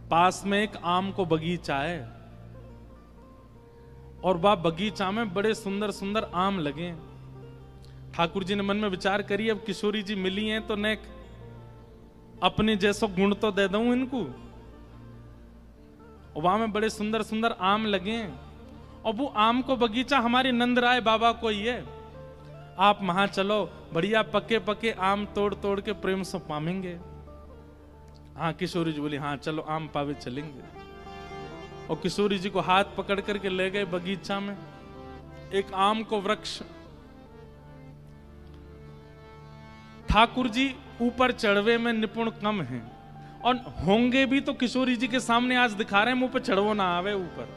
S1: पास में एक आम को बगीचा है, और वह बगीचा में बड़े सुंदर सुंदर आम लगे। ठाकुर जी ने मन में विचार करी, अब किशोरी जी मिली हैं तो नेक अपने जैसो गुण तो दे दूं इनको। और वहां में बड़े सुंदर सुंदर आम लगे हैं, और वो आम को बगीचा हमारे नंदराय बाबा को ही है। आप वहां चलो, बढ़िया पके पके आम तोड़ तोड़ के प्रेम से पामेंगे। हाँ किशोरी जी बोली हाँ चलो आम पावे चलेंगे। और किशोरी जी को हाथ पकड़ करके ले गए बगीचा में, एक आम को वृक्ष। ठाकुर जी ऊपर चढ़वे में निपुण कम हैं, और होंगे भी तो किशोरी जी के सामने आज दिखा रहे हैं, मुंह पे चढ़वो ना आवे ऊपर।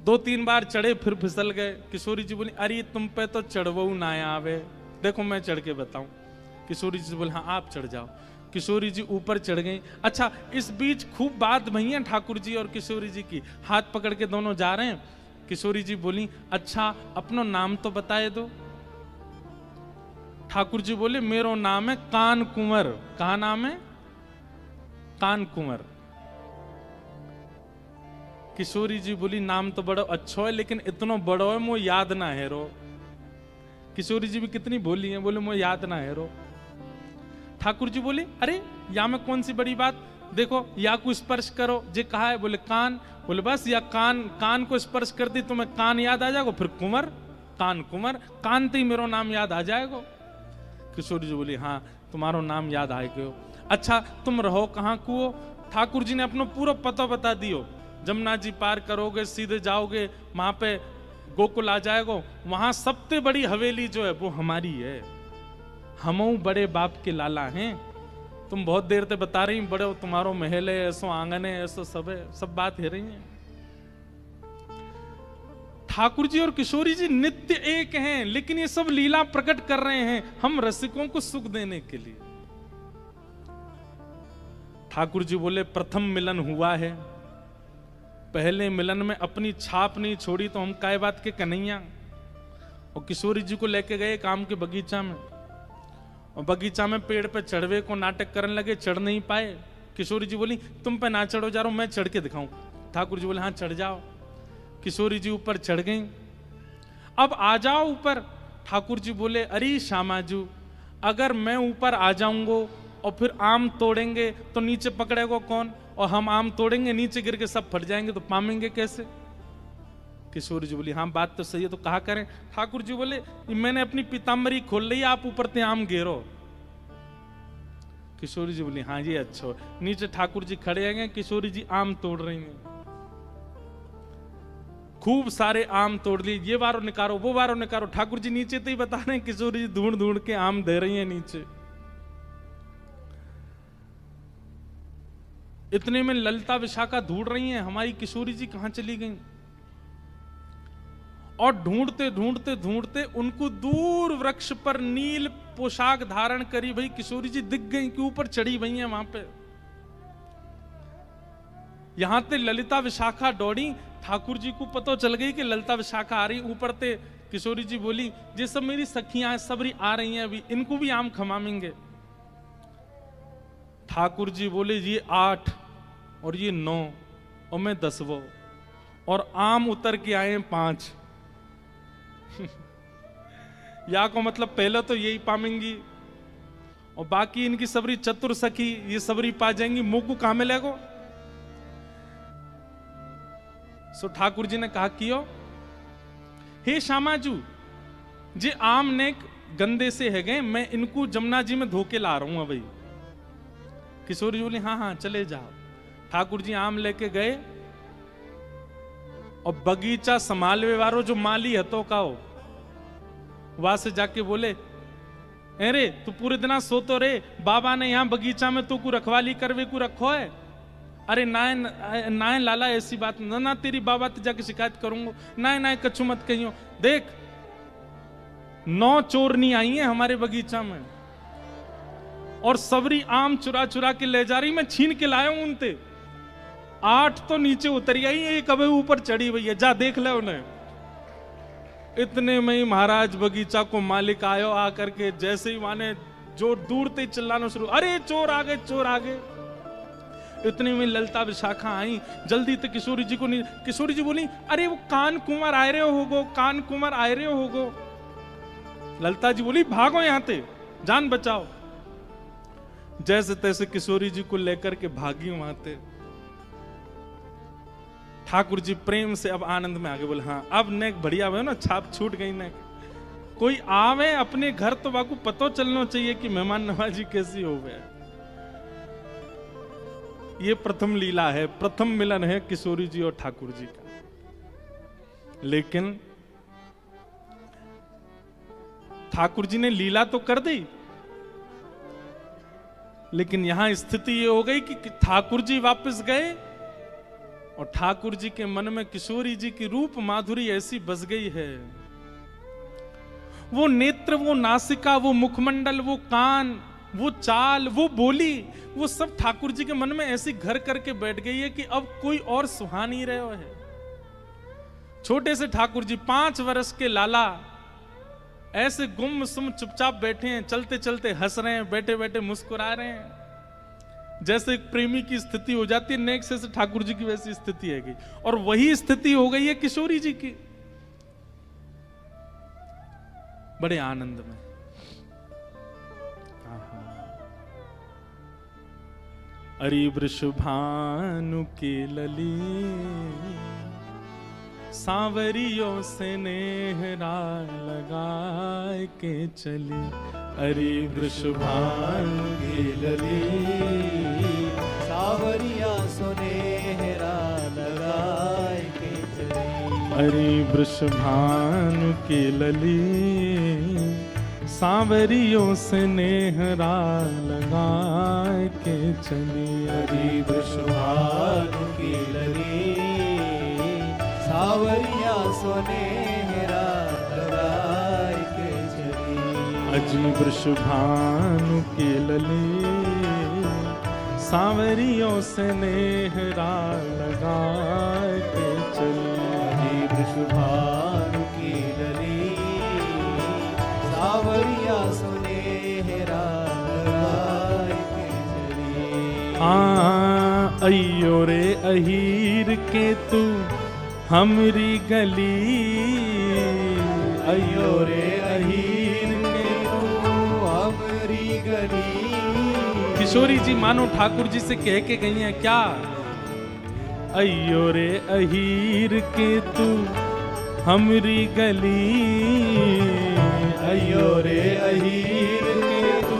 S1: 2-3 बार चढ़े फिर फिसल गए। किशोरी जी बोली अरे तुम पे तो चढ़वो ना आवे, देखो मैं चढ़ के बताऊं। किशोरी जी बोले हाँ आप चढ़ जाओ। किशोरी जी ऊपर चढ़ गई। अच्छा इस बीच खूब बात भई है ठाकुर जी और किशोरी जी की, हाथ पकड़ के दोनों जा रहे हैं। किशोरी जी बोली अच्छा अपनो नाम तो बताए दो। ठाकुर जी बोले मेरो नाम है कान कुंवर। कहा नाम है? कान कुंवर। किशोरी जी बोली नाम तो बड़ा अच्छा है, लेकिन इतना बड़ो है मुझे याद ना है रो। किशोरी जी भी कितनी बोली है, बोले मुझे याद ना है रो। ठाकुर जी बोले अरे या में कौन सी बड़ी बात, देखो या को स्पर्श करो। जे कहा है? बोले कान। बोले बस या कान को स्पर्श कर दी तुम्हें कान याद आ जाएगा, फिर कुंवर, कान कुंवर, कान ही मेरो नाम याद आ जाएगा। किशोरी जी बोली हाँ तुम्हारो नाम याद आ गयो। अच्छा तुम रहो कहाँ को? ठाकुर जी ने अपना पूरा पता बता दियो। जमुना जी पार करोगे सीधे जाओगे, वहां पे गोकुल आ जाएगा। वहां सबसे बड़ी हवेली जो है वो हमारी है, हमऊ बड़े बाप के लाला हैं। तुम बहुत देर से बता रही बड़े तुम्हारो महल है, ऐसो आंगन है, ऐसो सब है, सब बात है रही है। ठाकुर जी और किशोरी जी नित्य एक हैं, लेकिन ये सब लीला प्रकट कर रहे हैं हम रसिकों को सुख देने के लिए। ठाकुर जी बोले प्रथम मिलन हुआ है, पहले मिलन में अपनी छाप नहीं छोड़ी तो हम काय बात के कन्हैया। और किशोरी जी को लेके गए काम के बगीचा में, और बगीचा में पेड़ पे चढ़वे को नाटक करने लगे, चढ़ नहीं पाए। किशोरी जी बोली तुम पे ना चढ़ो जा रहा हूं, मैं चढ़ के दिखाऊं। ठाकुर जी बोले हाँ चढ़ जाओ। किशोरी जी ऊपर चढ़ गई। अब आ जाओ ऊपर। ठाकुर जी बोले अरे श्यामाजू अगर मैं ऊपर आ जाऊंगा और फिर आम तोड़ेंगे तो नीचे पकड़ेगा कौन, और हम आम तोड़ेंगे नीचे गिर के सब फट जाएंगे तो पामेंगे कैसे? किशोरी जी बोली हाँ बात तो सही है, तो कहा करें? ठाकुर जी बोले मैंने अपनी पीताम्बरी खोल ली, आप ऊपर ते आम घेरो। किशोरी जी बोली हाँ जी अच्छा। नीचे ठाकुर जी खड़े हैं, किशोरी जी आम तोड़ रही हैं। खूब सारे आम तोड़ लिए, ये वारो निकारो वो वारो निकारो। ठाकुर जी नीचे तो ही बता रहे हैं, किशोरी जी ढूंढ ढूंढ के आम दे रही हैं नीचे। इतने में ललिता विशाखा ढूंढ रही हैं हमारी किशोरी जी कहां चली गई। और ढूंढते ढूंढते ढूंढते उनको दूर वृक्ष पर नील पोशाक धारण करी भाई किशोरी जी दिख गई कि ऊपर चढ़ी हुई हैं वहां पे। यहां ते ललिता विशाखा दौड़ी, ठाकुर जी को पता चल गई कि ललिता विशाखा आ रही ऊपर ते। किशोरी जी बोली ये सब मेरी सखियां हैं, सबरी आ रही हैं अभी, इनको भी आम खमामेंगे। ठाकुर जी बोले ये 8 और ये 9 और मैं 10वां, और आम उतर के आए 5। या को मतलब पहले तो यही पामेंगी और बाकी इनकी सबरी चतुर सखी ये सबरी पा जाएंगी, मुंह को कहां मिलेगो। सो ठाकुर जी ने कहा कियो हे श्यामाजू जे आम ने गंदे से है गए, मैं इनको जमुना जी में धोके ला रहा हूं अभी। किशोरी जी बोली हाँ हाँ चले जाओ। ठाकुर जी आम लेके गए और बगीचा संभालवे वारो जो माली हतो का हो वहां से जाके बोले अरे तू पूरे दिन सोतो रे, बाबा ने यहाँ बगीचा में तू को रखवाली करवे को रखो है। अरे ना लाला ऐसी बात ना, ना तेरी बाबा ते जाके शिकायत करूंगा, ना कछु मत कहियो। देख 9 चोरनी आई हैं हमारे बगीचा में और सबरी आम चुरा चुरा के ले जा रही, मैं छीन के लाया हूं उनते। 8 तो नीचे उतरी आई, एक अबे ऊपर चढ़ी हुई है, जा देख ले उन्हें। इतने में ही महाराज बगीचा को मालिक आयो, आकर के जैसे ही माने जो दूर ते चिल्लाना शुरू, अरे चोर आ गए चोर आ गए। इतने में ललिता विशाखा आई, जल्दी तो किशोरी जी को नहीं। किशोरी जी बोली अरे वो कान कुंवर आए रहे होगो, कान कुंवर आए रहे होगो। ललिता जी बोली भागो यहां ते, जान बचाओ। जैसे तैसे किशोरी जी को लेकर के भागी वहां थे। ठाकुर जी प्रेम से अब आनंद में आगे बोले, हाँ अब नेक बढ़िया हुए ना, छाप छूट गई नेक। कोई आवे अपने घर तो बाकू पतो चलना चाहिए कि मेहमान नवाजी कैसी हो गए। ये प्रथम लीला है, प्रथम मिलन है किशोरी जी और ठाकुर जी का। लेकिन ठाकुर जी ने लीला तो कर दी, लेकिन यहां स्थिति ये हो गई कि ठाकुर जी वापस गए और ठाकुर जी के मन में किशोरी जी की रूप माधुरी ऐसी बस गई है। वो नेत्र, वो नासिका, वो मुखमंडल, वो कान, वो चाल, वो बोली, वो सब ठाकुर जी के मन में ऐसी घर करके बैठ गई है कि अब कोई और सुहा नहीं रहे है। छोटे से ठाकुर जी 5 वर्ष के लाला ऐसे गुमसुम चुपचाप बैठे हैं, चलते चलते हंस रहे हैं, बैठे बैठे मुस्कुरा रहे हैं। जैसे एक प्रेमी की स्थिति हो जाती है, नेक से ठाकुर जी की वैसी स्थिति है गई। और वही स्थिति हो गई है किशोरी जी की, बड़े आनंद में। अरे वृषभानु के लली सांवरियों से नेहरा लगाए के चली। अरे वृषभानु के लली
S2: सावरिया सुनेहरा लगाए के चली।
S1: अरे वृषभानु के लली सांवरियों से नेहरा लगाए के चली।
S2: अरे वृषभानु की लली सावरिया सुनेहरा लगाए के चली।
S1: अजी वृषभानु की लली सांवरियों से नेहरा लगाए के चली।
S2: अजी वृषभानु की लली सावरिया सुनेहरा लगाए के चली।
S1: अयो रे अहीर के तू हमरी गली,
S2: अयो रे अहीर के तू हमरी गली।
S1: किशोरी जी मानो ठाकुर जी से कह के गई हैं क्या? अयो रे अहीर के तू हमरी गली,
S2: अयो रे अहीर के तू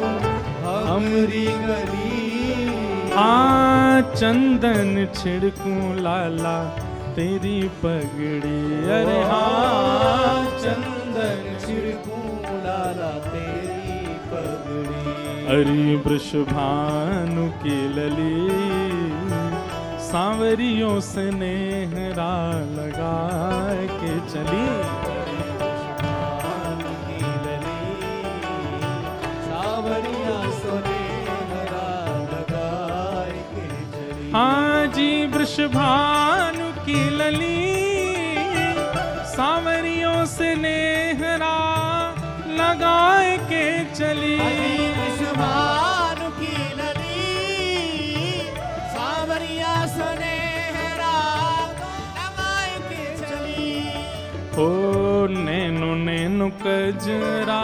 S2: हमरी गली।
S1: चंदन छिड़कूं लाला तेरी पगड़ी। अरे
S2: चंदन छिड़कूं लाला तेरी पगड़ी।
S1: अरे वृषभानु की लली सांवरियों से नेहरा लगा के चली।
S2: वृषभानु की लली सावरिया सुनेहरा लगाए के चली।
S1: हाँ जी वृषभानु की लली सांवरियों से नेहरा लगाए के चली।
S2: वृषभानु की लली सांवरिया सुनेहरा लगाए के चली।
S1: ओ नैनो नैनो कजरा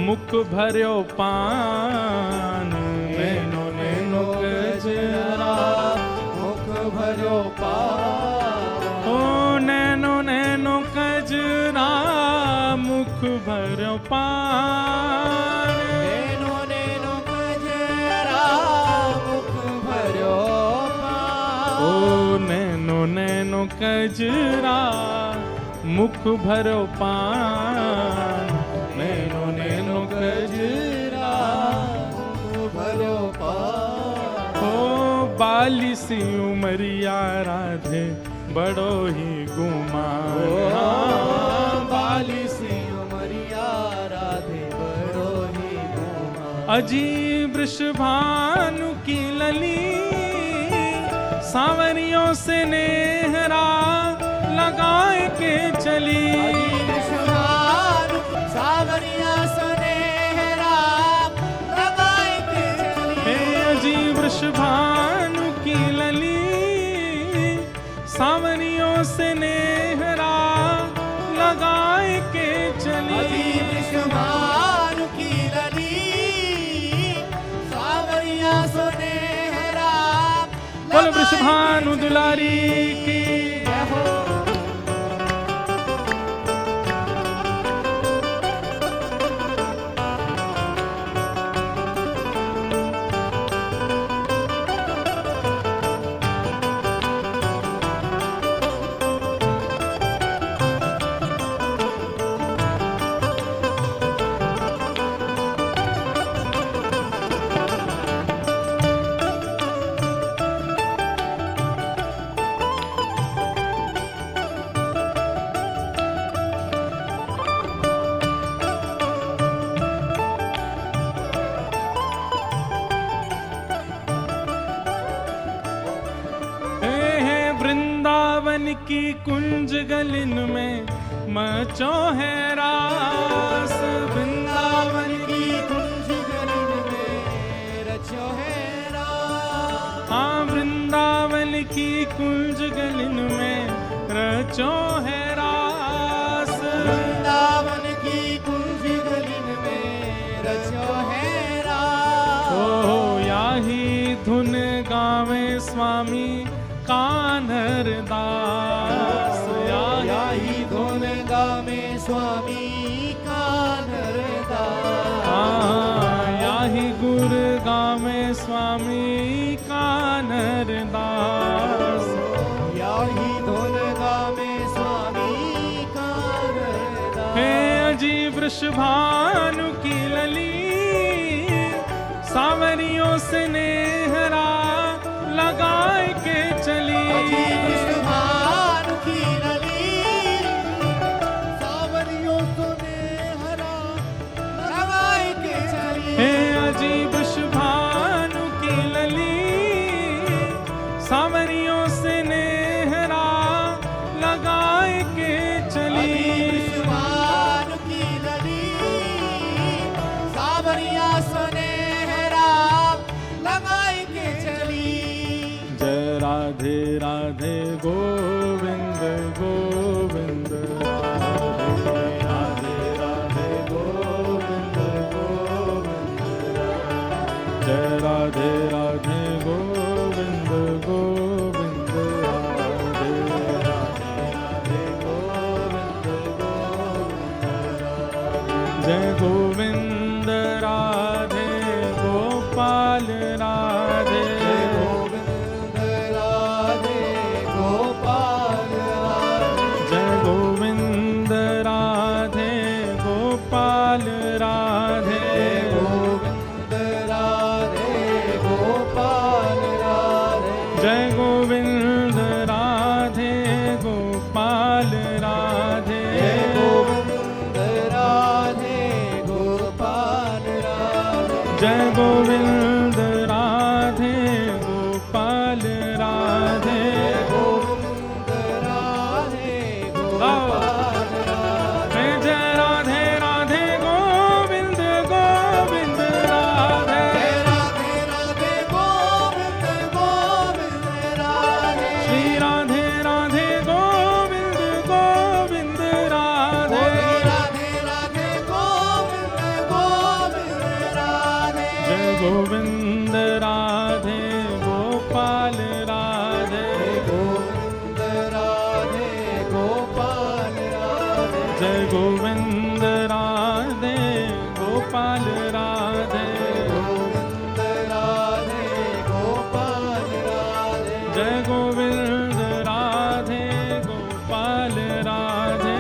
S1: मुख भर्यो पान, नैनो नैनो कजरा
S2: मुख भर्यो पान।
S1: ओ नैनो नैनो कजरा मुख भर्यो पान।
S2: नैनो नैनो कजरा मुख भर्यो पान।
S1: ओ नैनो नैनो कजरा मुख भर्यो पान। नैनो नैनो कजरा
S2: मुख भर्यो पान।
S1: ओ बाली सी उमरिया राधे बड़ो ही गुमान।
S2: बाली सी उमरिया राधे बड़ो ही गुमान।
S1: अजी वृषभानु की लली सांवरियों से नेहरा लगाए के चली।
S2: वृषभानु सावरिया सुनेहरा लगाए के चली।
S1: अजी वृषभानु की लली सांवरियों से नेहरा लगाए के चली।
S2: वृषभानु की लली
S1: बोल वृषभानु दुलारी की। वृंदावन की कुंज गलिन में मचो है रास,
S2: वृंदावन की कुंज गलिन में रचो है रास।
S1: हाँ वृंदावन की कुंज गलिन में रचो है रास,
S2: वृंदावन की कुंज गलिन में रचो है रास।
S1: ओ याही धुन गावे स्वामी कान्हर दास,
S2: याही धुन गावे स्वामी कान्हर दास।
S1: याही गुर गावे स्वामी कान्हर दास,
S2: याही धुन गावे स्वामी कान्हर दास।
S1: हे अजी वृषभानु की लली सावरियों से नेहरा लगाए के चली,
S2: वृषभानु की लली सावरियों से नेहरा लगाए के चली।
S1: हे अजी वृषभानु की लली सावरियों से नेहरा लगाए के चली,
S2: वृषभानु की लली सावरिया से नेहरा लगाए के चली।
S1: जय राधे राधे गोविंद गोविंद राधे राधे राधे गोविंद गोविंद, जय राधे राधे गोविंद गोविंद राधे राधे राधे गोविंद गोविंद, जय गोविंद राधे गोपाल राधे, जय गोविंद राधे गोपाल राधे,
S2: गोविंद राधे गोपाल राधे।
S1: जय राधे राधे गोविंद गोविंद राधे,
S2: राधे राधे गोविंद गोविंद राधे।
S1: श्री राधे राधे गोविंद गोविंद राधे,
S2: राधे राधे गोविंद गोविंद राधे।
S1: जय गोविंद राधे गोपाल राधे,
S2: गोविंद राधे गोपाल राधे।
S1: जय गोविंद राधे गोपाल राधे,
S2: गोविंद राधे गोपाल राधे।
S1: जय गोविंद राधे गोपाल राधे,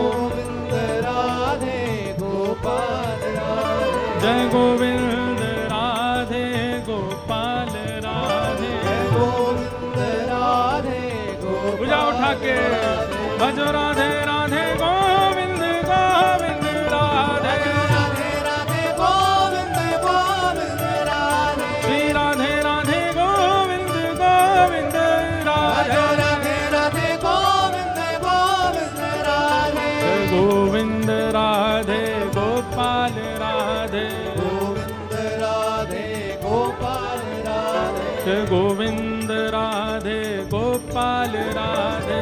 S2: गोविंद राधे गोपाल राधे।
S1: जय गोविंद राधे गोपाल राधे,
S2: गोविंद राधे
S1: पूजा उठा के भजो राधे राधे गोविंद गोविंद राधे,
S2: राधे राधे गोविंद गोविंद राधे।
S1: श्री राधे राधे गोविंद गोविंद राधे,
S2: राधे राधे गोविंद गोविंद राधे।
S1: जय गोविंद राधे गोपाल राधे,
S2: गोविंद राधे गोपाल राधे।
S1: जय गोविंद राधे गोपाल राधे,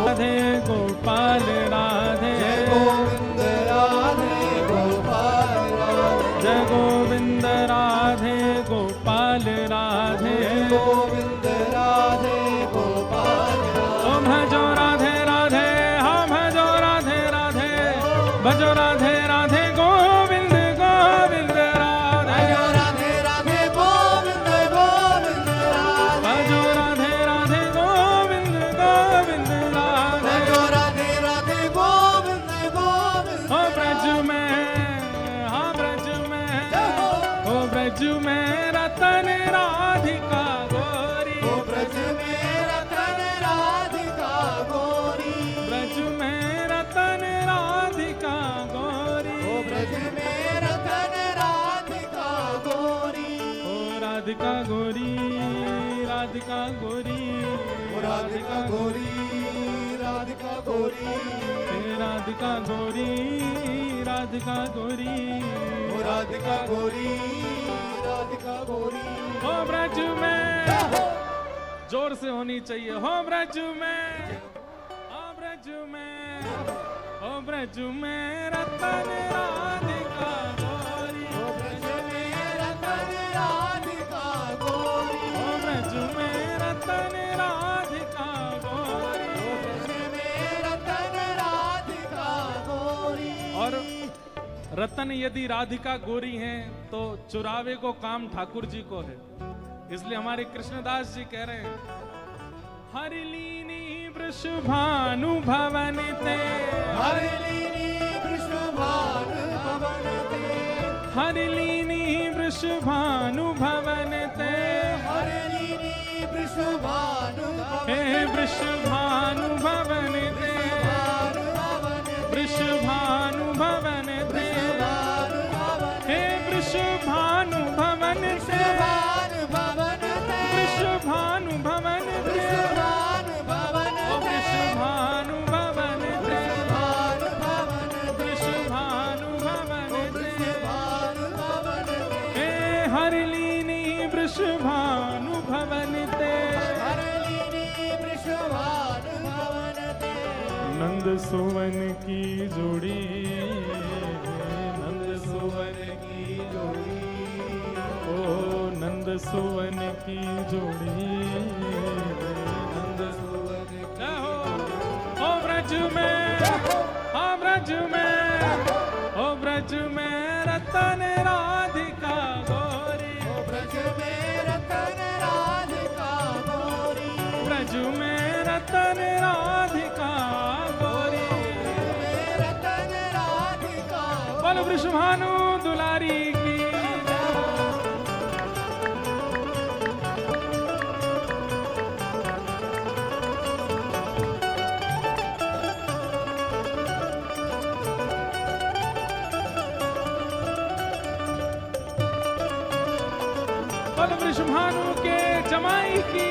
S1: राधे गोपाल राधे।
S2: गोविंद राधे गोपाल राधे।
S1: जय गोविंद राधे गोपाल गोपाल राधे
S2: गोविंद राधे गोपाल
S1: ओ भजो राधे राधे हाँ भजो राधे राधे भजो राधे राधे गोविंद गोविंद राधे
S2: राधे राधे गोविंद गोविंद राधे
S1: भजो राधे राधे गोविंद गोविंद राधे
S2: भजो राधे राधे गोविंद गोविंद
S1: ओ ब्रज में हाँ ब्रज में ओ ब्रज में रतन राधिका गोरी
S2: ओ ब्रज में रतन राधिका गोरी
S1: ब्रज में रतन राधिका गोरी
S2: ओ ब्रज में रतन राधिका गोरी
S1: ओ राधिका गोरी राधिका गोरी
S2: ओ राधिका गोरी राधिका गोरी
S1: हे राधिका गोरी राधिका गोरी
S2: ओ राधिका गोरी राधिका गोरी
S1: हो ब्रज में जोर से होनी चाहिए हो ब्रज में हो ब्रज में हो ब्रज में रतन राधिका गोरी
S2: ओ ब्रज में रतन राधिका गोरी
S1: हो ब्रज में रतन राधिका गोरी
S2: ओ ब्रज में रतन राधिका गोरी
S1: और रतन यदि राधिका गोरी हैं तो चुरावे को काम ठाकुर जी को है। इसलिए हमारे कृष्णदास जी कह रहे हैं हरिलीनी वृषभानु भवन ते
S2: हरिलीनी वृषभानु भवन ते
S1: हरिलीनी वृषभानु भवन ते
S2: हरिलीनी वृषभानु
S1: हे वृषभानु भवन ते वृषभानु भवन ते हे वृषभानु भवन ते वृषभानु भवन ते ओ वृषभानु भवन ते वृषभानु भवन ते हे हरिलीनी वृषभानु भवन ते नंद सुवन की जोड़ी नंद सुवन की जोड़ी ओ नंद सुवन की जोड़ी नंद सुवन जय हो ओ ब्रज में ओ ब्रज में ओ ब्रज में रतन राधिका गोरी
S2: ब्रज में रतन राधिका गोरी
S1: ब्रज में रतन राधिका गोरी
S2: रतन राधिका
S1: बोल वृषभानु दुलारी की बोल वृषभानु के जमाई की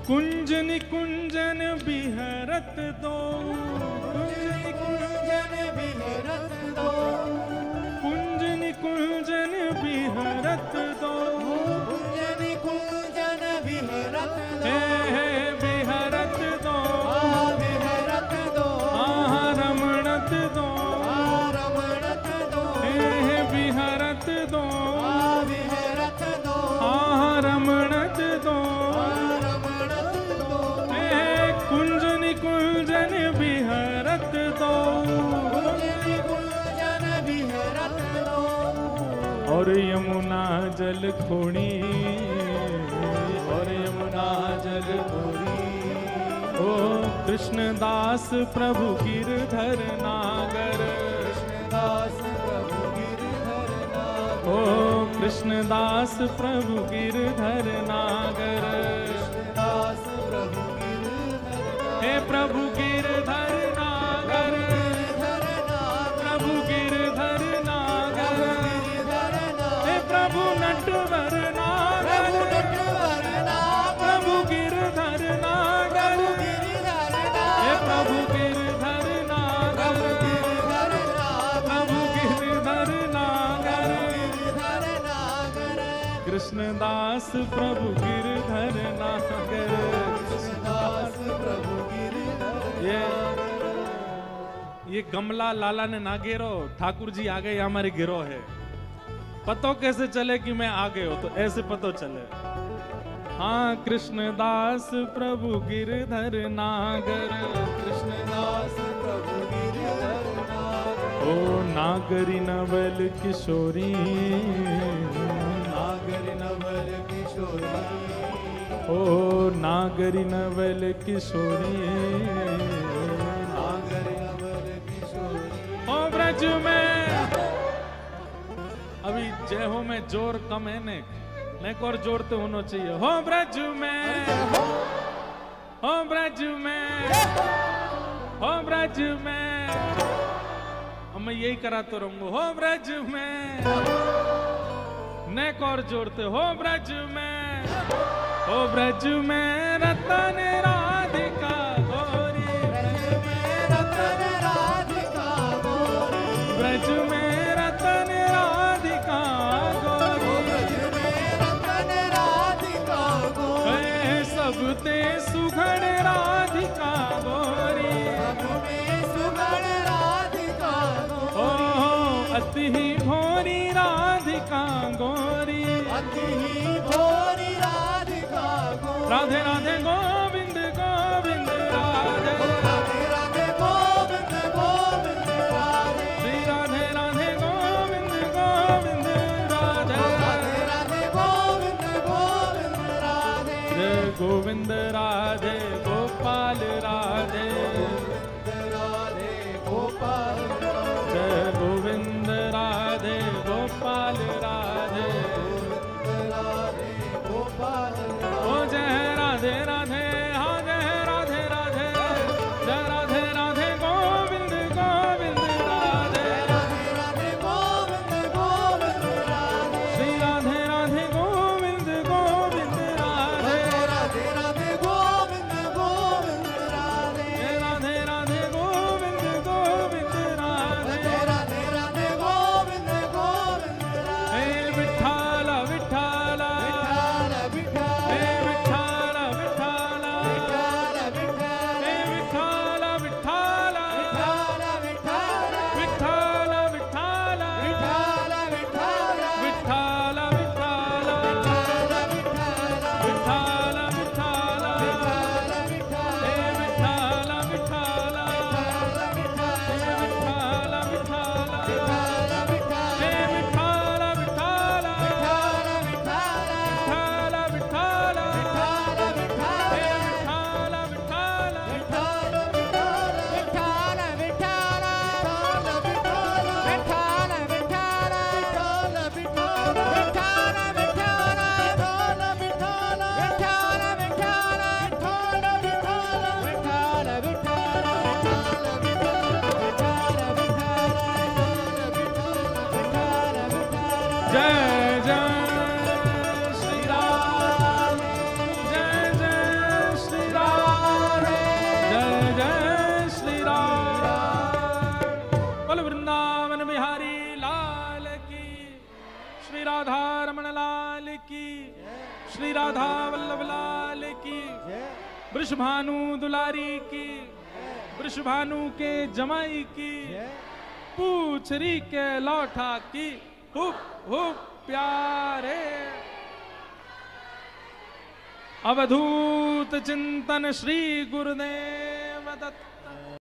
S1: कुंजन कुंजन बिहरत दो
S2: कुंजन बिहरत दो
S1: कुंजन कुंजन बिहरत दो
S2: कुंजन कुंजन बिहरत
S1: हे हे बिहरत दो
S2: बिहरत दो
S1: रमणत दो
S2: रमणत दो
S1: हे हे बिहरत दो
S2: बिहरत दो
S1: रमणत दो
S2: रमणत दो
S1: हे कुंजन कुंजन बिहरत दो
S2: कुंजन बिहरत दो
S1: और यमुना जल खोड़ी और यमुना जल खोड़ी ओ कृष्णदास प्रभु गिरधर नागर
S2: कृष्णदास प्रभु गिरधर नागर
S1: ओ कृष्णदास प्रभु गिरधर नागर
S2: कृष्णदास प्रभु गिरधर
S1: हे प्रभु गिरधर नागर प्रभु गिरधर नागर हे प्रभु नटवर नागर प्रभु गिरधर नागर हे प्रभु गिरधर नागर प्रभु गिरधर नागर कृष्णदास प्रभु गिरधर नागर
S2: कृष्णदास प्रभु
S1: ये गमला लाला ने ना घेरो, ठाकुर जी आ गए हमारे गिरो है। पतो कैसे चले कि मैं आ गए हो, तो ऐसे पतो चले। हाँ कृष्णदास प्रभु गिरधर नागर,
S2: कृष्णदास प्रभु गिरधर नागर।
S1: ओ नागरी नवल किशोरी,
S2: नागरी नवल किशोरी।
S1: ओ नागरी नवल किशोरी,
S2: नागरी नवल किशोरी।
S1: ओ ब्रज में अभी जय हो में जोर कम है ने, एक और जोर तो होना चाहिए। हो ब्रज में, हो ब्रज में, हो ब्रज में, अब मैं यही कराता रहूंगा। हो ब्रज में, नेक और जोड़ते। हो ब्रज में, हो ब्रज में रतन राधिका गोरी,
S2: ब्रज में रतन राधिका गोरी।
S1: ब्रज में रतन राधिका गोरी,
S2: ब्रज में रतन राधिका गोरी।
S1: सबते सुघड़ राधिका गोरी,
S2: सबते सुघड़ राधिका गोरी।
S1: ओ अति ही भोरी राधिका गोरी,
S2: अति ही भोरी राधिका गोरी।
S1: राधे राधे गोविंद गोविंद राधे,
S2: राधे राधे गोविंद गोविंद राधे।
S1: श्री राधे राधे गोविंद गोविंद राधे,
S2: राधे राधे गोविंद गोविंद राधे।
S1: जय गोविंद राधे गोपाल राधे,
S2: राधे गोपाल राधे।
S1: जय गोविंद राधे गोपाल राधे,
S2: राधे गोपाल राधे।
S1: ओ जय राधे राधे, हाँ जय राधे राधे, जय राधे राधे गोविंद गोविंद राधे,
S2: राधे राधे गोविंद गोविंद राधे।
S1: श्री राधे राधे गोविंद गोविंद राधे,
S2: राधे राधे गोविंद गोविंद राधे।
S1: जय राधे राधे गोविंद गोविंद राधे,
S2: राधे राधे गोविंद गोविंद राधे।
S1: हे विठ्ठल विठ्ठल,
S2: विठ्ठल
S1: हे
S2: विठ्ठल
S1: विठ्ठल विठ्ठल,
S2: विठ्ठल
S1: हे विठ्ठल विठ्ठल,
S2: विठ्ठल विठ्ठल
S1: विठ्ठल विठ्ठल,
S2: विठ्ठल विठ्ठल
S1: विठ्ठल विठ्ठल, विठ्ठल विठ्ठल, हे विठ्ठल विठ्ठल, हे विठ्ठल विठ्ठल, हे विठ्ठल विठ्ठल, विठ्ठल विठ्ठल, हे विठ्ठल विठ्ठल, जय जय श्री राम, जय जय श्री राम, जय जय श्री राम। बोल वृंदावन बिहारी लाल की, श्री राधा रमण लाल की, श्री राधा वल्लभ लाल की, वृषभानु दुलारी की, वृषभानु के जमाई की, पूछरी के लौठा की, हुप हुप प्यारे। अवधूत चिंतन श्री गुरुदेव दत्त।